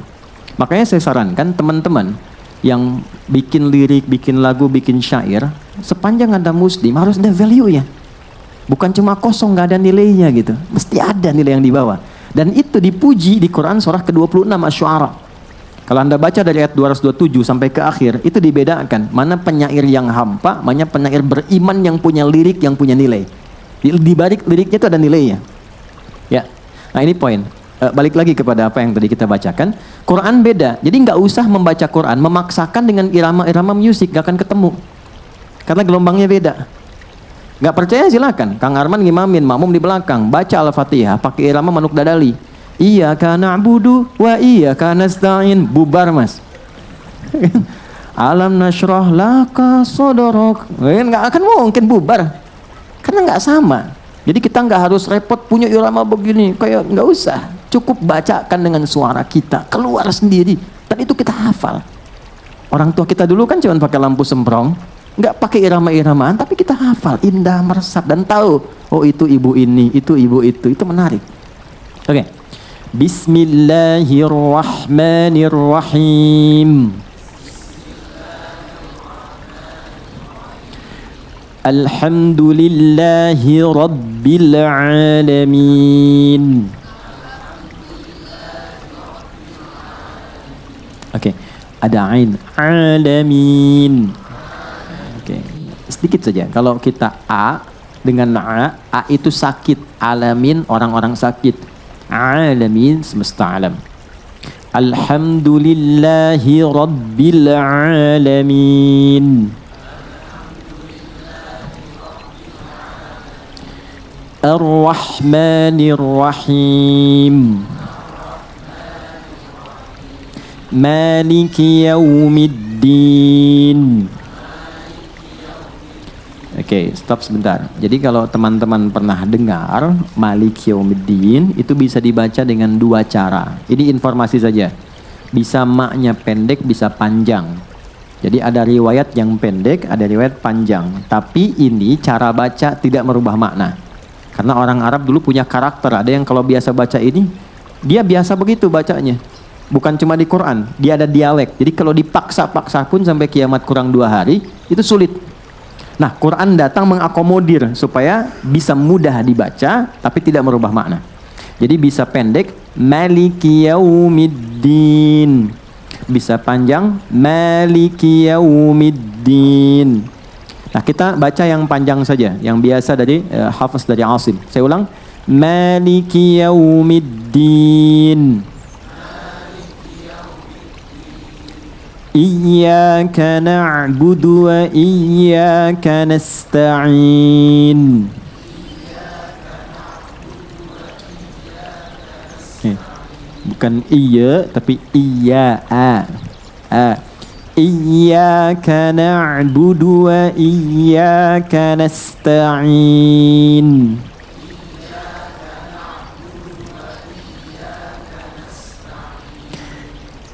Makanya saya sarankan teman-teman yang bikin lirik, bikin lagu, bikin syair, sepanjang ada muslim harus ada value ya. Bukan cuma kosong, nggak ada nilainya gitu. Mesti ada nilai yang dibawa. Dan itu dipuji di Quran surah ke-26 Asy-Syu'ara. Kalau Anda baca dari ayat 227 sampai ke akhir, itu dibedakan. Mana penyair yang hampa, mana penyair beriman yang punya lirik, yang punya nilai. Di balik liriknya itu ada nilainya. Ya. Nah ini poin. Balik lagi kepada apa yang tadi kita bacakan. Quran beda. Jadi nggak usah membaca Quran, memaksakan dengan irama-irama musik, nggak akan ketemu. Karena gelombangnya beda. Nggak percaya silakan. Kang Arman ngimamin, makmum di belakang, baca Al-Fatihah pakai irama Manuk Dadali. Iyyaka na'budu wa iyyaka nasta'in. Bubar mas. Alam nasyrah laka sadrak. Nggak akan mungkin bubar. Karena nggak sama. Jadi kita nggak harus repot punya irama begini. Kayak nggak usah. Cukup bacakan dengan suara kita. Keluar sendiri. Dan itu kita hafal. Orang tua kita dulu kan cuma pakai lampu semprong. Nggak pakai irama-iramaan, tapi kita hafal, indah, meresap, dan tahu, oh itu ibu ini, itu ibu itu menarik. Oke. Bismillahirrahmanirrahim. Alhamdulillahi rabbil alamin. Oke, ada ain, alamin. Oke, sedikit saja. Kalau kita A dengan A itu sakit. Alamin orang-orang sakit. Alamin semesta alam. Alhamdulillahi rabbil alamin. Ar-Rahmanir Rahim. Maliki Yaumiddin. Oke, stop sebentar. Jadi kalau teman-teman pernah dengar Maliki Yaumiddin, itu bisa dibaca dengan 2 cara. Ini informasi saja. Bisa maknya pendek, bisa panjang. Jadi ada riwayat yang pendek, ada riwayat panjang. Tapi ini cara baca tidak merubah makna. Karena orang Arab dulu punya karakter. Ada yang kalau biasa baca ini, dia biasa begitu bacanya. Bukan cuma di Quran, dia ada dialek. Jadi kalau dipaksa-paksa pun sampai kiamat kurang 2 hari, itu sulit. Nah, Quran datang mengakomodir supaya bisa mudah dibaca tapi tidak merubah makna. Jadi bisa pendek Maliki Yaumiddin. Bisa panjang Maliki Yaumiddin. Nah, kita baca yang panjang saja, yang biasa dari Hafiz dari Asim. Saya ulang. Maliki Yaumiddin. Iyyaka na'budu wa iyyaka nasta'in. Bukan iya tapi iya Iyyaka na'budu wa iyyaka nasta'in.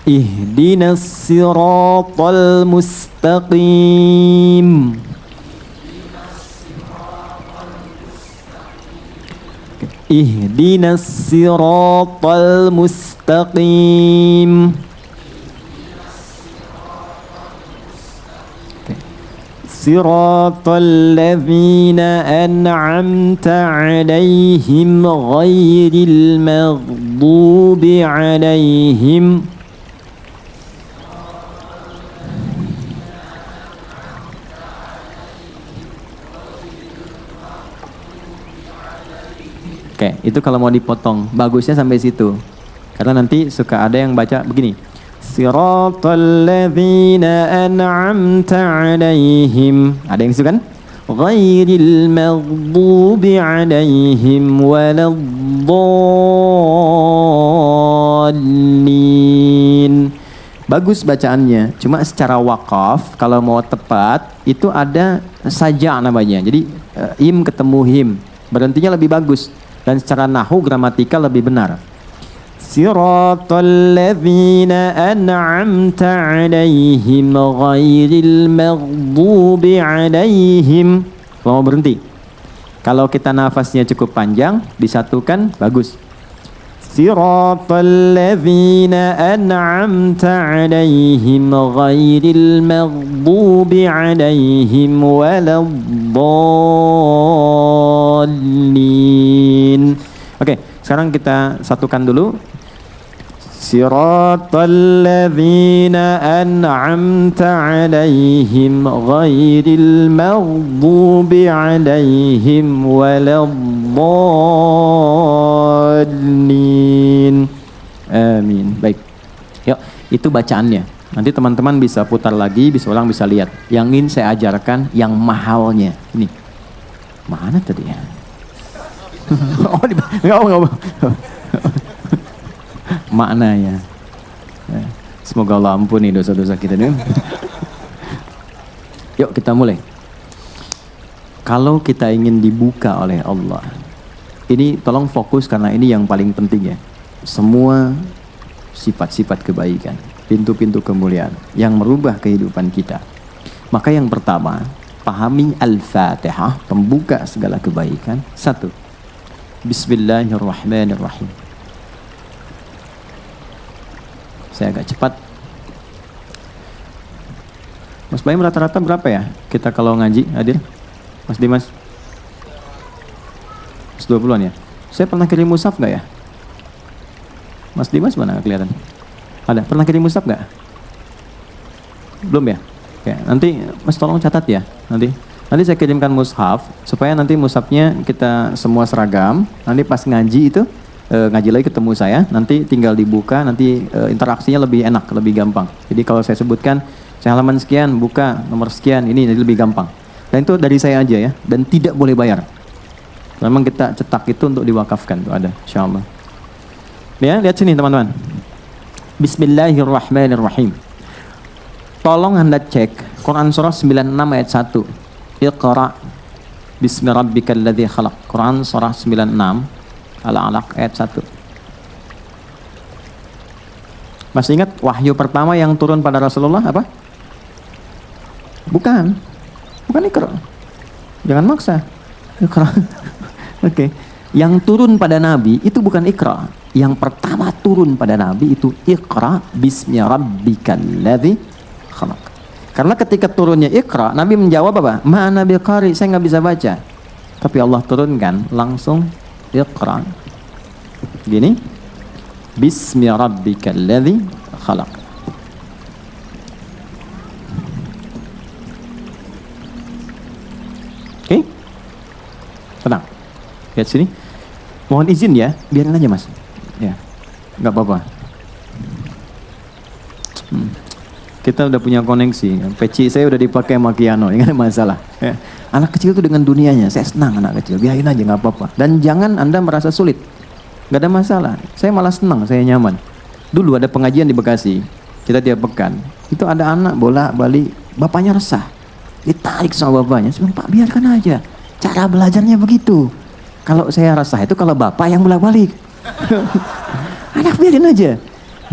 Ihdinas siratal mustaqim. Ihdinas siratal mustaqim. Siratal ladzina an'amta 'alaihim ghairil maghdubi 'alaihim. Oke, itu kalau mau dipotong, bagusnya sampai situ. Karena nanti suka ada yang baca begini. Siratal ladzina an'amta 'alaihim. Ada yang suka kan? Ghairil maghdubi 'alaihim waladdallin. Bagus bacaannya, cuma secara wakaf kalau mau tepat itu ada saja namanya. Jadi im ketemu him. Berhentinya lebih bagus. Dan secara nahu gramatika lebih benar. Siratal ladzina an'amta 'alaihim ghairil maghdubi 'alaihim. Kalau mau berhenti. Kalau kita nafasnya cukup panjang, disatukan bagus. Siratal ladzina an'amta 'alaihim ghairil maghdubi 'alaihim waladdallin. Oke, sekarang kita satukan dulu. Siratal ladzina an'amta 'alaihim ghairil maghdubi 'alaihim waladdallin. Amin. Baik. Yuk, itu bacaannya. Nanti teman-teman bisa putar lagi, orang bisa lihat. Yang ingin saya ajarkan yang mahalnya. Ini. Mana tadi ya? Maknanya. Semoga Allah ampuni dosa-dosa kita nih. Yuk kita mulai. Kalau kita ingin dibuka oleh Allah, ini tolong fokus karena ini yang paling penting ya. Semua sifat-sifat kebaikan, pintu-pintu kemuliaan yang merubah kehidupan kita. Maka yang pertama, pahami Al-Fatihah, pembuka segala kebaikan. 1. Bismillahirrahmanirrahim. Saya agak cepat. Mas Baim rata-rata berapa ya kita kalau ngaji hadir? Mas Dimas? 20-an ya? Saya pernah kirim mushaf nggak ya? Mas Dimas mana kelihatan? Ada? Pernah kirim mushaf nggak? Belum ya? Oke, nanti Mas tolong catat ya. Nanti saya kirimkan mushaf supaya nanti mushafnya kita semua seragam. Nanti pas ngaji itu ngaji lagi ketemu saya, nanti tinggal dibuka, nanti interaksinya lebih enak, lebih gampang. Jadi kalau saya sebutkan, saya halaman sekian, buka nomor sekian, ini jadi lebih gampang. Dan itu dari saya aja ya, dan tidak boleh bayar. Memang kita cetak itu untuk diwakafkan, itu ada, insyaallah. Ya, lihat sini teman-teman. Bismillahirrahmanirrahim. Tolong Anda cek Quran surah 96 ayat 1. Iqra bismi rabbikal ladzi khalaq. Quran surah 96 Al-Alaq ayat 1. Masih ingat wahyu pertama yang turun pada Rasulullah apa? Bukan Iqra. Jangan maksa. Iqra. Oke. Yang turun pada Nabi itu bukan Iqra. Yang pertama turun pada Nabi itu Iqra bismi rabbikal ladzi khalaq. Karena ketika turunnya Iqra, Nabi menjawab apa? Ma ana biqari, saya nggak bisa baca. Tapi Allah turunkan langsung Iqra. Gini. Bismi rabbikal ladzi khalaq. Oke? Tenang. Lihat sini. Mohon izin ya, biarin aja Mas. Ya. Enggak apa-apa. Kita udah punya koneksi. Peci saya udah dipakai Makiano, enggak ada masalah. Ya. Anak kecil itu dengan dunianya, saya senang anak kecil, biarin aja nggak apa-apa. Dan jangan Anda merasa sulit, nggak ada masalah. Saya malah senang, saya nyaman. Dulu ada pengajian di Bekasi, kita tiap pekan. Itu ada anak bolak-balik, bapaknya resah, ditarik sama bapaknya. Saya bilang, Pak biarkan aja, cara belajarnya begitu. Kalau saya resah itu kalau bapak yang bolak-balik. Anak biarin aja.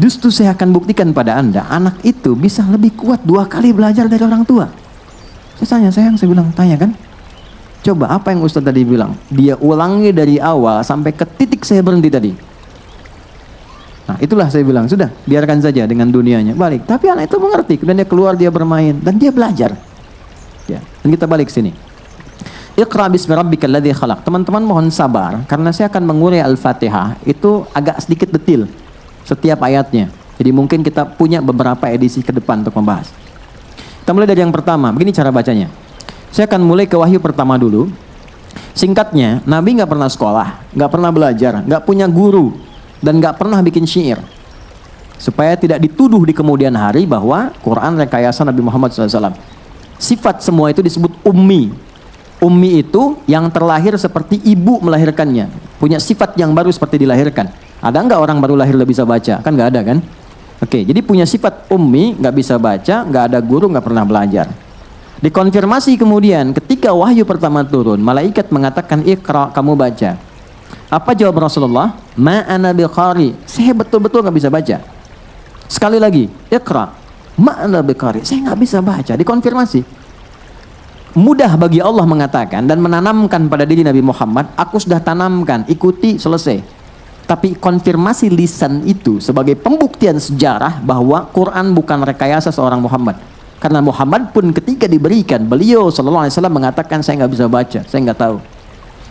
Justru saya akan buktikan pada Anda, anak itu bisa lebih kuat 2 kali belajar dari orang tua. Saya tanya, sayang, saya bilang, tanya kan? Coba apa yang Ustaz tadi bilang? Dia ulangi dari awal sampai ke titik saya berhenti tadi. Nah itulah saya bilang, sudah, biarkan saja dengan dunianya. Balik, tapi anak itu mengerti. Kemudian dia keluar, dia bermain, dan dia belajar. Ya, dan kita balik sini. Iqra bismi rabbikal ladzi khalaq. Teman-teman mohon sabar, karena saya akan mengurai Al-Fatihah. Itu agak sedikit detil, setiap ayatnya. Jadi mungkin kita punya beberapa edisi ke depan untuk membahas. Kita mulai dari yang pertama. Begini cara bacanya. Saya akan mulai ke wahyu pertama dulu. Singkatnya, Nabi nggak pernah sekolah, nggak pernah belajar, nggak punya guru, dan nggak pernah bikin syair. Supaya tidak dituduh di kemudian hari bahwa Quran rekayasa Nabi Muhammad SAW. Sifat semua itu disebut ummi. Ummi itu yang terlahir seperti ibu melahirkannya. Punya sifat yang baru seperti dilahirkan. Ada nggak orang baru lahir udah bisa baca? Kan nggak ada kan? Oke, jadi punya sifat ummi, nggak bisa baca, nggak ada guru, nggak pernah belajar. Dikonfirmasi kemudian ketika wahyu pertama turun, malaikat mengatakan Iqra, kamu baca. Apa jawab Rasulullah? Ma ana biqari, saya betul-betul nggak bisa baca. Sekali lagi, Iqra, ma ana biqari, saya nggak bisa baca. Dikonfirmasi. Mudah bagi Allah mengatakan dan menanamkan pada diri Nabi Muhammad, aku sudah tanamkan, ikuti, selesai. Tapi konfirmasi lisan itu sebagai pembuktian sejarah bahwa Quran bukan rekayasa seorang Muhammad. Karena Muhammad pun ketika diberikan, beliau sallallahu alaihi wasallam mengatakan saya nggak bisa baca, saya nggak tahu.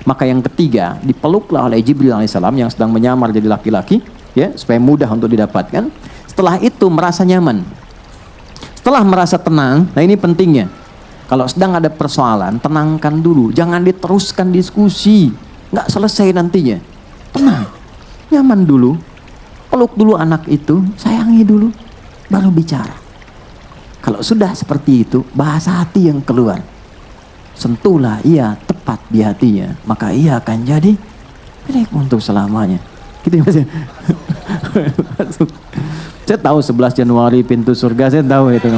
Maka yang ketiga dipeluklah oleh Jibril alaihissalam yang sedang menyamar jadi laki-laki, ya, supaya mudah untuk didapatkan. Setelah itu merasa nyaman. Setelah merasa tenang, nah ini pentingnya. Kalau sedang ada persoalan, tenangkan dulu, jangan diteruskan diskusi, nggak selesai nantinya. Tenang, nyaman dulu, peluk dulu anak itu, sayangi dulu, baru bicara. Kalau sudah seperti itu, bahasa hati yang keluar. Sentuhlah ia tepat di hatinya, maka ia akan jadi milik untuk selamanya. Gitu ya Mas. Saya tahu 11 Januari pintu surga, saya tahu itu.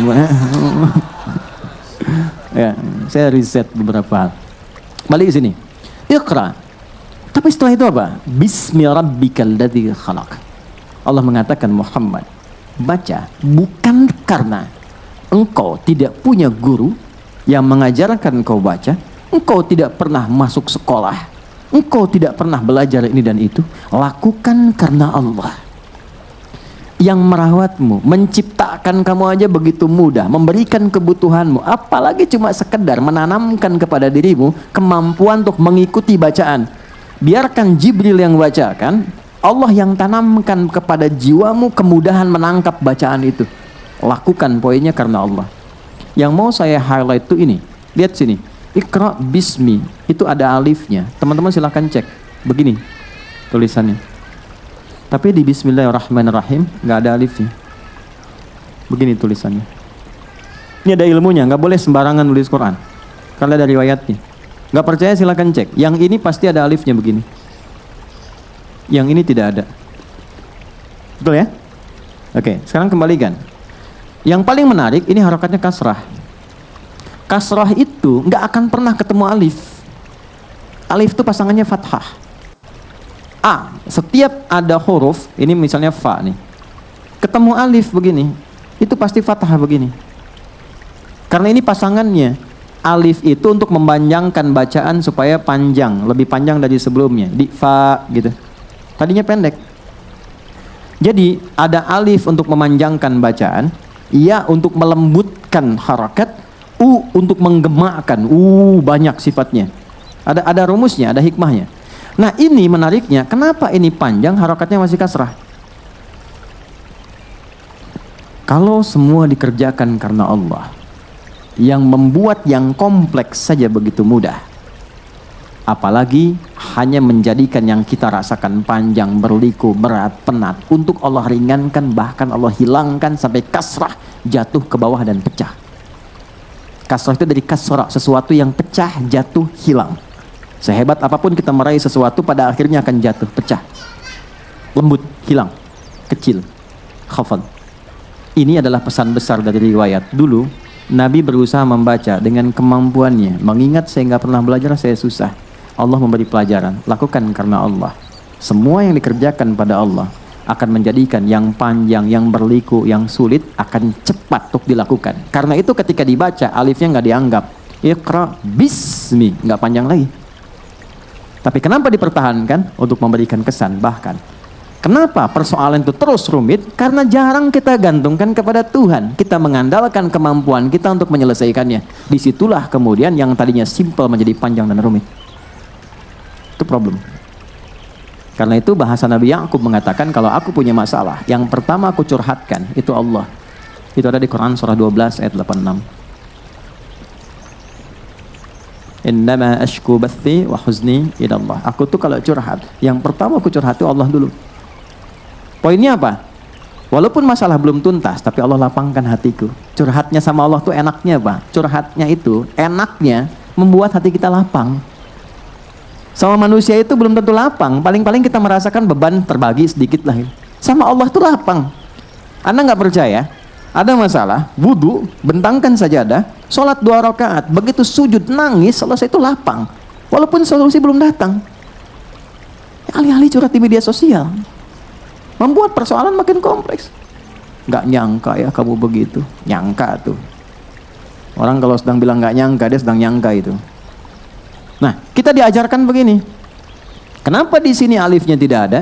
Ya, saya riset beberapa hal. Balik ke sini. Iqra. Tapi setelah itu apa? Bismi rabbikal ladzi khalaq. Allah mengatakan Muhammad, baca bukan karena engkau tidak punya guru yang mengajarkan engkau baca, engkau tidak pernah masuk sekolah, engkau tidak pernah belajar ini dan itu. Lakukan karena Allah yang merawatmu, menciptakan kamu aja begitu mudah, memberikan kebutuhanmu, apalagi cuma sekedar menanamkan kepada dirimu kemampuan untuk mengikuti bacaan. Biarkan Jibril yang bacakan, Allah yang tanamkan kepada jiwamu kemudahan menangkap bacaan itu. Lakukan poinnya karena Allah. Yang mau saya highlight itu ini, lihat sini, Iqra bismi, itu ada alifnya. Teman-teman silahkan cek, begini tulisannya. Tapi di Bismillahirrahmanirrahim nggak ada alifnya. Begini tulisannya. Ini ada ilmunya, nggak boleh sembarangan nulis Quran. Kalau ada riwayatnya. Nggak percaya silahkan cek. Yang ini pasti ada alifnya begini. Yang ini tidak ada. Betul ya? Oke, sekarang kembalikan. Yang paling menarik ini harokatnya kasrah. Kasrah itu nggak akan pernah ketemu alif. Alif itu pasangannya fathah. A, setiap ada huruf, ini misalnya fa nih, ketemu alif begini, itu pasti fathah begini. Karena ini pasangannya. Alif itu untuk memanjangkan bacaan supaya panjang, lebih panjang dari sebelumnya. Di fa gitu. Tadinya pendek. Jadi ada alif untuk memanjangkan bacaan, ya untuk melembutkan harakat, u untuk menggemakkan. Banyak sifatnya. Ada rumusnya, ada hikmahnya. Nah ini menariknya, kenapa ini panjang harokatnya masih kasrah? Kalau semua dikerjakan karena Allah, yang membuat yang kompleks saja begitu mudah, apalagi hanya menjadikan yang kita rasakan panjang, berliku, berat, penat, untuk Allah ringankan, bahkan Allah hilangkan sampai kasrah, jatuh ke bawah dan pecah. Kasrah itu dari kasrah, sesuatu yang pecah, jatuh, hilang. Sehebat apapun kita meraih sesuatu, pada akhirnya akan jatuh, pecah, lembut, hilang, kecil, khafal. Ini adalah pesan besar dari riwayat. Dulu Nabi berusaha membaca dengan kemampuannya, mengingat saya nggak pernah belajar, saya susah. Allah memberi pelajaran, lakukan karena Allah. Semua yang dikerjakan pada Allah akan menjadikan yang panjang, yang berliku, yang sulit akan cepat untuk dilakukan. Karena itu ketika dibaca alifnya nggak dianggap. Iqra bismi, nggak panjang lagi. Tapi kenapa dipertahankan? Untuk memberikan kesan. Bahkan kenapa persoalan itu terus rumit? Karena jarang kita gantungkan kepada Tuhan. Kita mengandalkan kemampuan kita untuk menyelesaikannya. Disitulah kemudian yang tadinya simpel menjadi panjang dan rumit. Itu problem. Karena itu bahasa Nabi Ya'qub mengatakan, kalau aku punya masalah, yang pertama aku curhatkan itu Allah. Itu ada di Quran surah 12 ayat 86. Innama ashku bathi wa huzni ila Allah. Aku tuh kalau curhat, yang pertama aku curhat itu Allah dulu. Poinnya apa? Walaupun masalah belum tuntas, tapi Allah lapangkan hatiku. Curhatnya sama Allah tuh enaknya apa? Curhatnya itu enaknya membuat hati kita lapang. Sama manusia itu belum tentu lapang. Paling-paling kita merasakan beban terbagi sedikit lah. Sama Allah tuh lapang. Anda nggak percaya? Ada masalah, wudu, bentangkan sajadah, Sholat 2 rakaat, begitu sujud nangis, selesai itu lapang. Walaupun solusi belum datang. Alih-alih curhat di media sosial, membuat persoalan makin kompleks. Nggak nyangka ya kamu begitu. Nyangka tuh. Orang kalau sedang bilang nggak nyangka, dia sedang nyangka itu. Nah, kita diajarkan begini. Kenapa di sini alifnya tidak ada?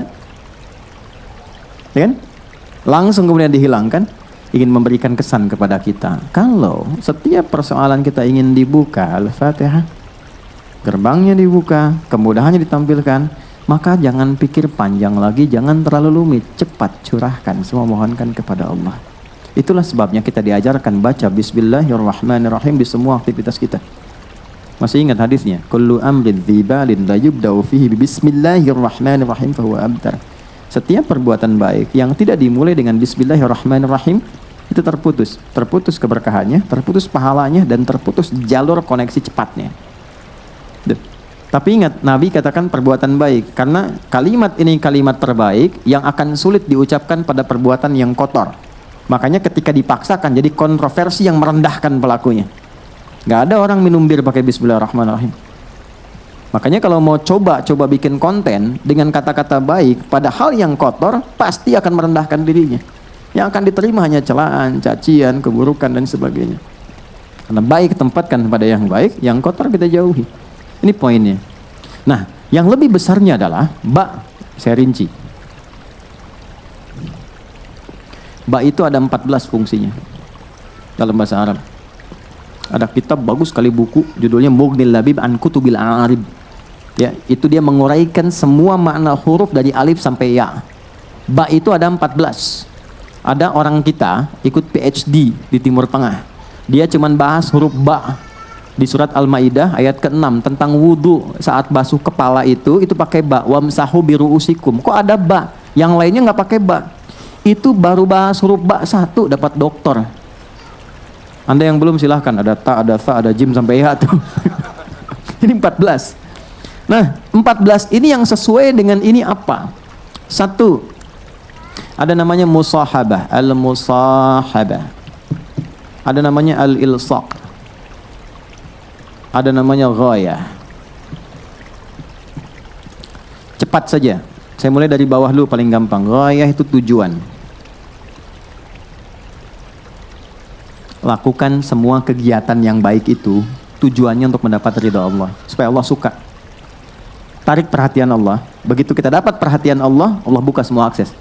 Ya kan? Langsung kemudian dihilangkan, ingin memberikan kesan kepada kita. Kalau setiap persoalan kita ingin dibuka, Al-Fatihah, gerbangnya dibuka, kemudahannya ditampilkan, maka jangan pikir panjang lagi, jangan terlalu rumit, cepat curahkan, semua mohonkan kepada Allah. Itulah sebabnya kita diajarkan baca Bismillahirrahmanirrahim di semua aktivitas kita. Masih ingat hadisnya? Kullu amrin dzibalin la yubda'u fihi bismillahirrahmanirrahim fahuwa abtar. Setiap perbuatan baik yang tidak dimulai dengan Bismillahirrahmanirrahim itu terputus. Terputus keberkahannya, terputus pahalanya, dan terputus jalur koneksi cepatnya. Tapi ingat, Nabi katakan perbuatan baik, karena kalimat ini kalimat terbaik yang akan sulit diucapkan pada perbuatan yang kotor. Makanya ketika dipaksakan jadi kontroversi yang merendahkan pelakunya. Gak ada orang minum bir pakai Bismillahirrahmanirrahim. Makanya kalau mau coba bikin konten dengan kata-kata baik pada hal yang kotor, pasti akan merendahkan dirinya. Yang akan diterima hanya celaan, cacian, keburukan, dan sebagainya. Karena baik tempatkan pada yang baik, yang kotor kita jauhi. Ini poinnya. Nah, yang lebih besarnya adalah ba, saya rinci. Ba itu ada 14 fungsinya dalam bahasa Arab. Ada kitab bagus sekali buku, judulnya Mughnil Labib an Kutubil A'arib. Ya, itu dia menguraikan semua makna huruf dari alif sampai ya. Ba itu ada 14. Ada orang kita ikut PhD di Timur Tengah. Dia cuman bahas huruf ba. Di surat Al-Maidah ayat ke-6 tentang wudu saat basuh kepala itu pakai ba, wamsahu biruusikum. Kok ada ba? Yang lainnya nggak pakai ba. Itu baru bahas huruf ba 1 dapat doktor. Anda yang belum silahkan, ada ta, ada fa, ada jim sampai ya tuh. Ini 14. Nah, 14 ini yang sesuai dengan ini apa? 1, ada namanya musahabah, al-musahabah. Ada namanya al-ilsaq. Ada namanya ghayah. Cepat saja. Saya mulai dari bawah dulu paling gampang. Ghayah itu tujuan. Lakukan semua kegiatan yang baik itu tujuannya untuk mendapat ridha Allah, supaya Allah suka. Tarik perhatian Allah. Begitu kita dapat perhatian Allah, Allah buka semua akses.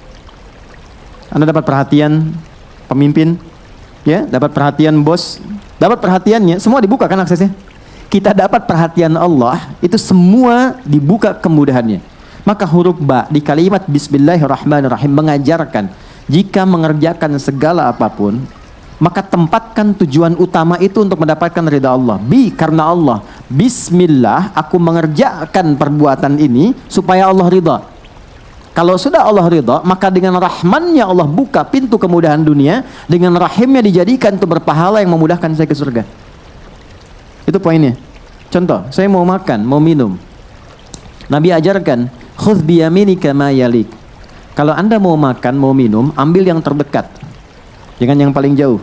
Anda dapat perhatian pemimpin, ya, dapat perhatian bos, dapat perhatiannya, semua dibuka kan aksesnya. Kita dapat perhatian Allah, itu semua dibuka kemudahannya. Maka huruf ba di kalimat Bismillahirrahmanirrahim mengajarkan jika mengerjakan segala apapun, maka tempatkan tujuan utama itu untuk mendapatkan ridha Allah. Karena Allah. Bismillah, aku mengerjakan perbuatan ini supaya Allah ridha. Kalau sudah Allah ridha, maka dengan rahmannya Allah buka pintu kemudahan dunia, dengan rahimnya dijadikan itu berpahala yang memudahkan saya ke surga. Itu poinnya. Contoh, saya mau makan, mau minum. Nabi ajarkan, khudh biyaminika ma yalik. Kalau Anda mau makan, mau minum, ambil yang terdekat. Jangan yang paling jauh.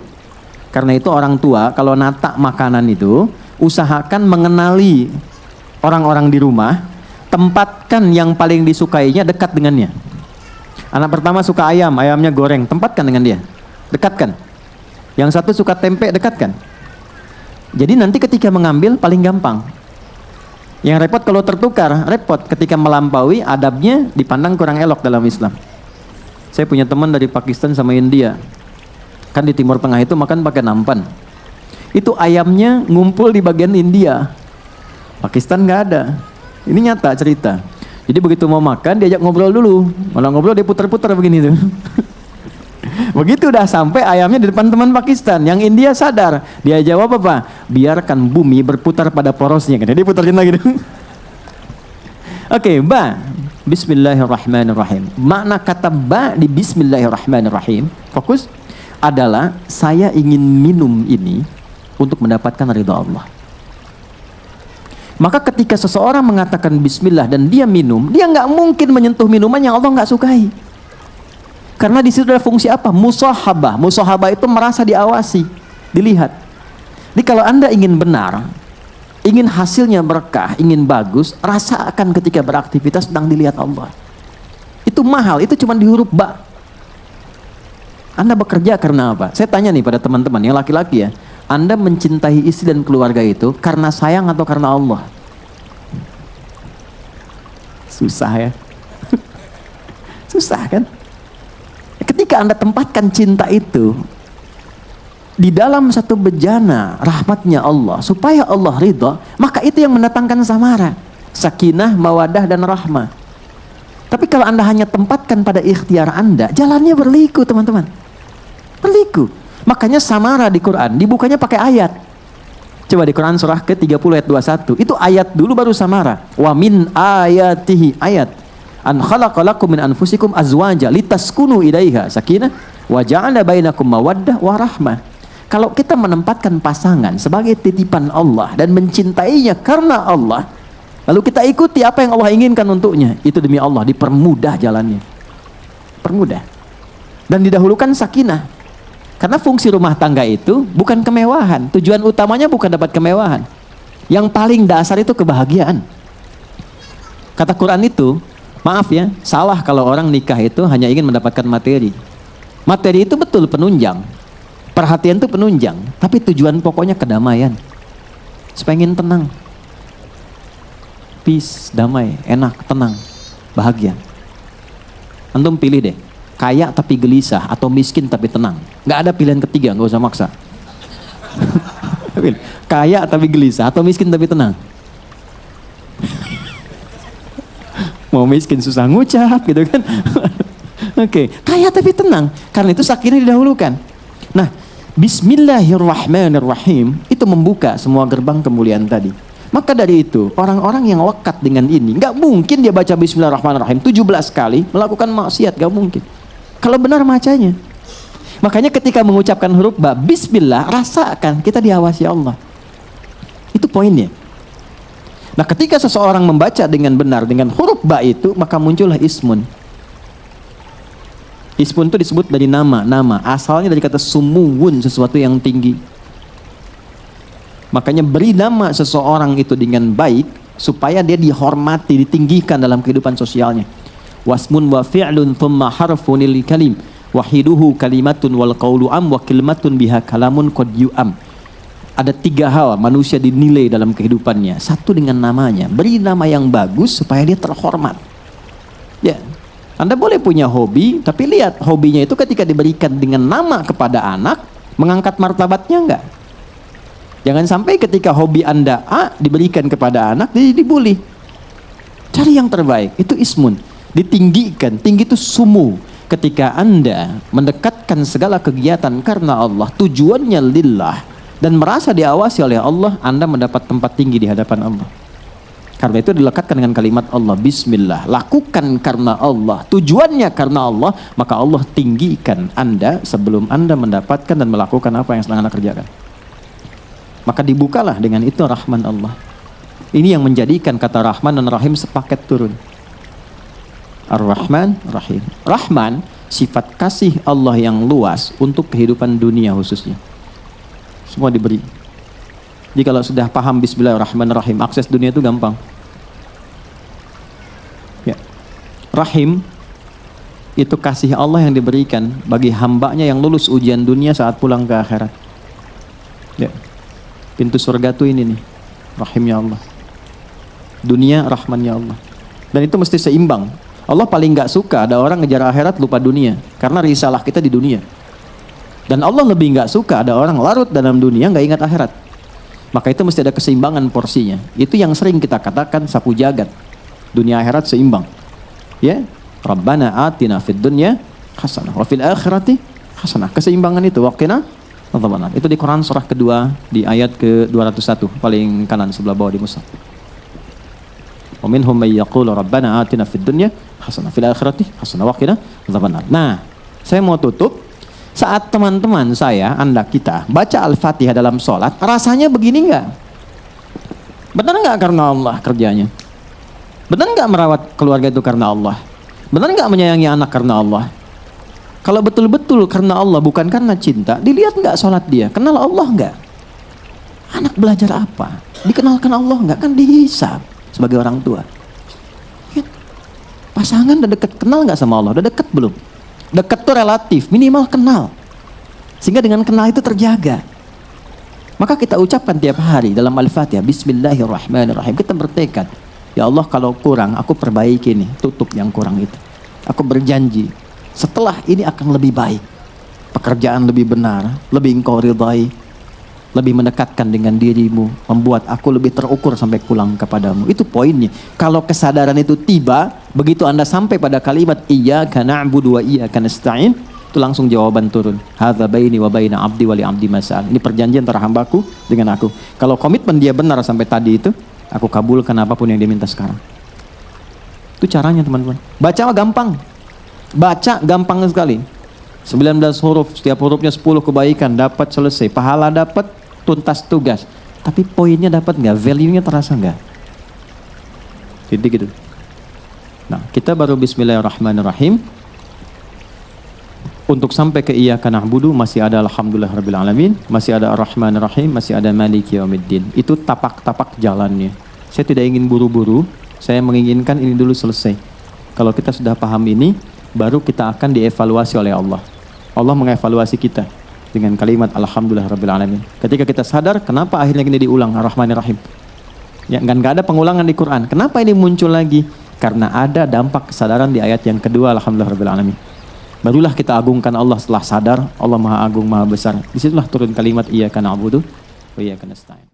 Karena itu orang tua kalau nata makanan itu usahakan mengenali orang-orang di rumah, tempatkan yang paling disukainya dekat dengannya. Anak pertama suka ayam, ayamnya goreng, tempatkan dengan dia, dekatkan. Yang satu suka tempe, dekatkan. Jadi nanti ketika mengambil paling gampang. Yang repot kalau tertukar, repot ketika melampaui adabnya dipandang kurang elok dalam Islam. Saya punya teman dari Pakistan sama India. Kan di Timur Tengah itu makan pakai nampan. Itu ayamnya ngumpul di bagian India. Pakistan nggak ada. Ini nyata cerita. Jadi begitu mau makan diajak ngobrol dulu. Malah ngobrol dia putar-putar begini tuh. Begitu udah sampai ayamnya di depan teman Pakistan. Yang India sadar. Dia jawab apa? Biarkan bumi berputar pada porosnya. Dia putarin lagi. Oke, ba. Bismillahirrahmanirrahim. Makna kata ba di Bismillahirrahmanirrahim, fokus, adalah saya ingin minum ini untuk mendapatkan ridha Allah. Maka ketika seseorang mengatakan bismillah dan dia minum, dia nggak mungkin menyentuh minuman yang Allah nggak sukai. Karena di situ ada fungsi apa? Musahabah. Musahabah itu merasa diawasi, dilihat. Jadi kalau Anda ingin benar, ingin hasilnya berkah, ingin bagus, rasakan ketika beraktivitas sedang dilihat Allah. Itu mahal, itu cuma di huruf ba. Anda bekerja karena apa? Saya tanya nih pada teman-teman yang laki-laki ya, Anda mencintai istri dan keluarga itu karena sayang atau karena Allah? Susah ya. Susah kan? Ketika Anda tempatkan cinta itu di dalam satu bejana rahmatnya Allah, supaya Allah ridha, maka itu yang mendatangkan samara, sakinah, mawadah, dan rahmah. Tapi kalau Anda hanya tempatkan pada ikhtiar Anda, jalannya berliku teman-teman, berliku. Makanya samara di Quran dibukanya pakai ayat. Coba di Quran surah ke-30 ayat 21, itu ayat dulu baru samara. Wa min ayatihi, ayat, an khalaqalakum min anfusikum azwaja litaskunu ilaiha, sakinah, wa ja'ala bainakum mawaddah wa rahmah. Kalau kita menempatkan pasangan sebagai titipan Allah dan mencintainya karena Allah, lalu kita ikuti apa yang Allah inginkan untuknya, itu demi Allah dipermudah jalannya, permudah. Dan didahulukan sakinah, karena fungsi rumah tangga itu bukan kemewahan, tujuan utamanya bukan dapat kemewahan, yang paling dasar itu kebahagiaan. Kata Quran itu, maaf ya, salah kalau orang nikah itu hanya ingin mendapatkan materi. Materi itu betul penunjang, perhatian itu penunjang, tapi tujuan pokoknya kedamaian. Supaya ingin tenang, peace, damai, enak, tenang, bahagia. Antum pilih deh, kaya tapi gelisah atau miskin tapi tenang. Nggak ada pilihan ketiga, nggak usah maksa. Kaya tapi gelisah atau miskin tapi tenang. Mau miskin susah ngucap gitu kan. Oke, kaya tapi tenang, karena itu sakinah didahulukan. Nah, Bismillahirrahmanirrahim itu membuka semua gerbang kemuliaan tadi. Maka dari itu, orang-orang yang lekat dengan ini, nggak mungkin dia baca Bismillahirrahmanirrahim 17 kali melakukan maksiat, nggak mungkin. Kalau benar macanya. Makanya ketika mengucapkan huruf ba, Bismillah, rasakan kita diawasi Allah. Itu poinnya. Nah, ketika seseorang membaca dengan benar dengan huruf ba itu, maka muncullah ismun. Ismun itu disebut dari nama, asalnya dari kata sumuwun, sesuatu yang tinggi. Makanya beri nama seseorang itu dengan baik supaya dia dihormati, ditinggikan dalam kehidupan sosialnya. Wasmun wa fi'lun thumma harfun lil kalim wahiduhu kalimatun wal qawlu am wa kalimatun biha kalamun qad yu'am. Ada 3 hal manusia dinilai dalam kehidupannya. Satu dengan namanya, beri nama yang bagus supaya dia terhormat. Ya. Anda boleh punya hobi, tapi lihat hobinya itu ketika diberikan dengan nama kepada anak, mengangkat martabatnya enggak? Jangan sampai ketika hobi Anda A diberikan kepada anak, jadi dibully. Cari yang terbaik, itu ismun. Ditinggikan, tinggi itu sumu. Ketika Anda mendekatkan segala kegiatan karena Allah, tujuannya lillah, dan merasa diawasi oleh Allah, Anda mendapat tempat tinggi di hadapan Allah. Karena itu dilekatkan dengan kalimat Allah, Bismillah. Lakukan karena Allah, tujuannya karena Allah, maka Allah tinggikan Anda sebelum Anda mendapatkan dan melakukan apa yang sedang Anda kerjakan. Maka dibukalah dengan itu rahman Allah. Ini yang menjadikan kata Rahman dan Rahim sepaket turun. Ar-Rahman, Rahim. Rahman, sifat kasih Allah yang luas untuk kehidupan dunia khususnya. Semua diberi. Jadi kalau sudah paham Bismillahirrahmanirrahim, akses dunia itu gampang. Ya. Rahim itu kasih Allah yang diberikan bagi hambanya yang lulus ujian dunia saat pulang ke akhirat. Ya. Pintu surga tuh ini nih, rahimnya Allah. Dunia rahmannya Allah. Dan itu mesti seimbang. Allah paling nggak suka ada orang ngejar akhirat lupa dunia, karena risalah kita di dunia. Dan Allah lebih nggak suka ada orang larut dalam dunia nggak ingat akhirat. Maka itu mesti ada keseimbangan porsinya. Itu yang sering kita katakan sapu jagat. Dunia akhirat seimbang. Ya, Rabbana atina fid dunya hasanah wa fil akhirati hasanah. Keseimbangan itu waqina adzabannar. Itu di Quran surah kedua di ayat ke-201 paling kanan sebelah bawah di mushaf. Wa minhum may yaqulu rabbana atina fid dunya hasanah fil akhirati hasanah wa qina adzabannar. Nah, saya mau tutup. Saat teman-teman saya, Anda, kita baca Al-Fatihah dalam sholat, rasanya begini enggak? Benar enggak karena Allah kerjanya? Benar enggak merawat keluarga itu karena Allah? Benar enggak menyayangi anak karena Allah? Kalau betul-betul karena Allah bukan karena cinta, dilihat enggak sholat dia? Kenal Allah enggak? Anak belajar apa? Dikenalkan Allah nggak? Kan dihisab sebagai orang tua. Ya. Pasangan udah deket, kenal nggak sama Allah? Udah deket belum? Deket tuh relatif, minimal kenal. Sehingga dengan kenal itu terjaga. Maka kita ucapkan tiap hari dalam Al-Fatihah, Bismillahirrahmanirrahim. Kita bertekad, ya Allah kalau kurang, aku perbaiki nih, tutup yang kurang itu. Aku berjanji, setelah ini akan lebih baik. Pekerjaan lebih benar, lebih engkau ridhai, lebih mendekatkan dengan dirimu, membuat aku lebih terukur sampai pulang kepadamu. Itu poinnya. Kalau kesadaran itu tiba, begitu Anda sampai pada kalimat iyyaka na'budu wa iyyaka nasta'in, itu langsung jawaban turun. Hadza baini wa baina 'abdi wa li 'abdi mas'al. Ini perjanjian antara hambaku dengan aku. Kalau komitmen dia benar sampai tadi itu, aku kabulkan apapun yang dia minta sekarang. Itu caranya, teman-teman. Baca gampang. Baca gampang sekali. 19 huruf, setiap hurufnya 10 kebaikan, dapat selesai, pahala dapat, tuntas tugas. Tapi poinnya dapat nggak? Value-nya terasa nggak? Jadi gitu. Nah, kita baru Bismillahirrahmanirrahim. Untuk sampai ke iyyaka na'budu masih ada alhamdulillahirabbil alamin, masih ada ar-rahmanir-rahim, masih ada maliki yaumiddin. Itu tapak-tapak jalannya. Saya tidak ingin buru-buru, saya menginginkan ini dulu selesai. Kalau kita sudah paham ini, baru kita akan dievaluasi oleh Allah. Allah mengevaluasi kita dengan kalimat alhamdulillahirabbil alamin. Ketika kita sadar, kenapa akhirnya ini diulang ar-rahmanir-rahim? Ya, nggak ada pengulangan di Quran. Kenapa ini muncul lagi? Karena ada dampak kesadaran di ayat yang kedua alhamdulillahirabbil alamin. Barulah kita agungkan Allah setelah sadar, Allah Maha Agung, Maha Besar. Disitulah turun kalimat iyyaka na'budu wa iyyaka nasta'in.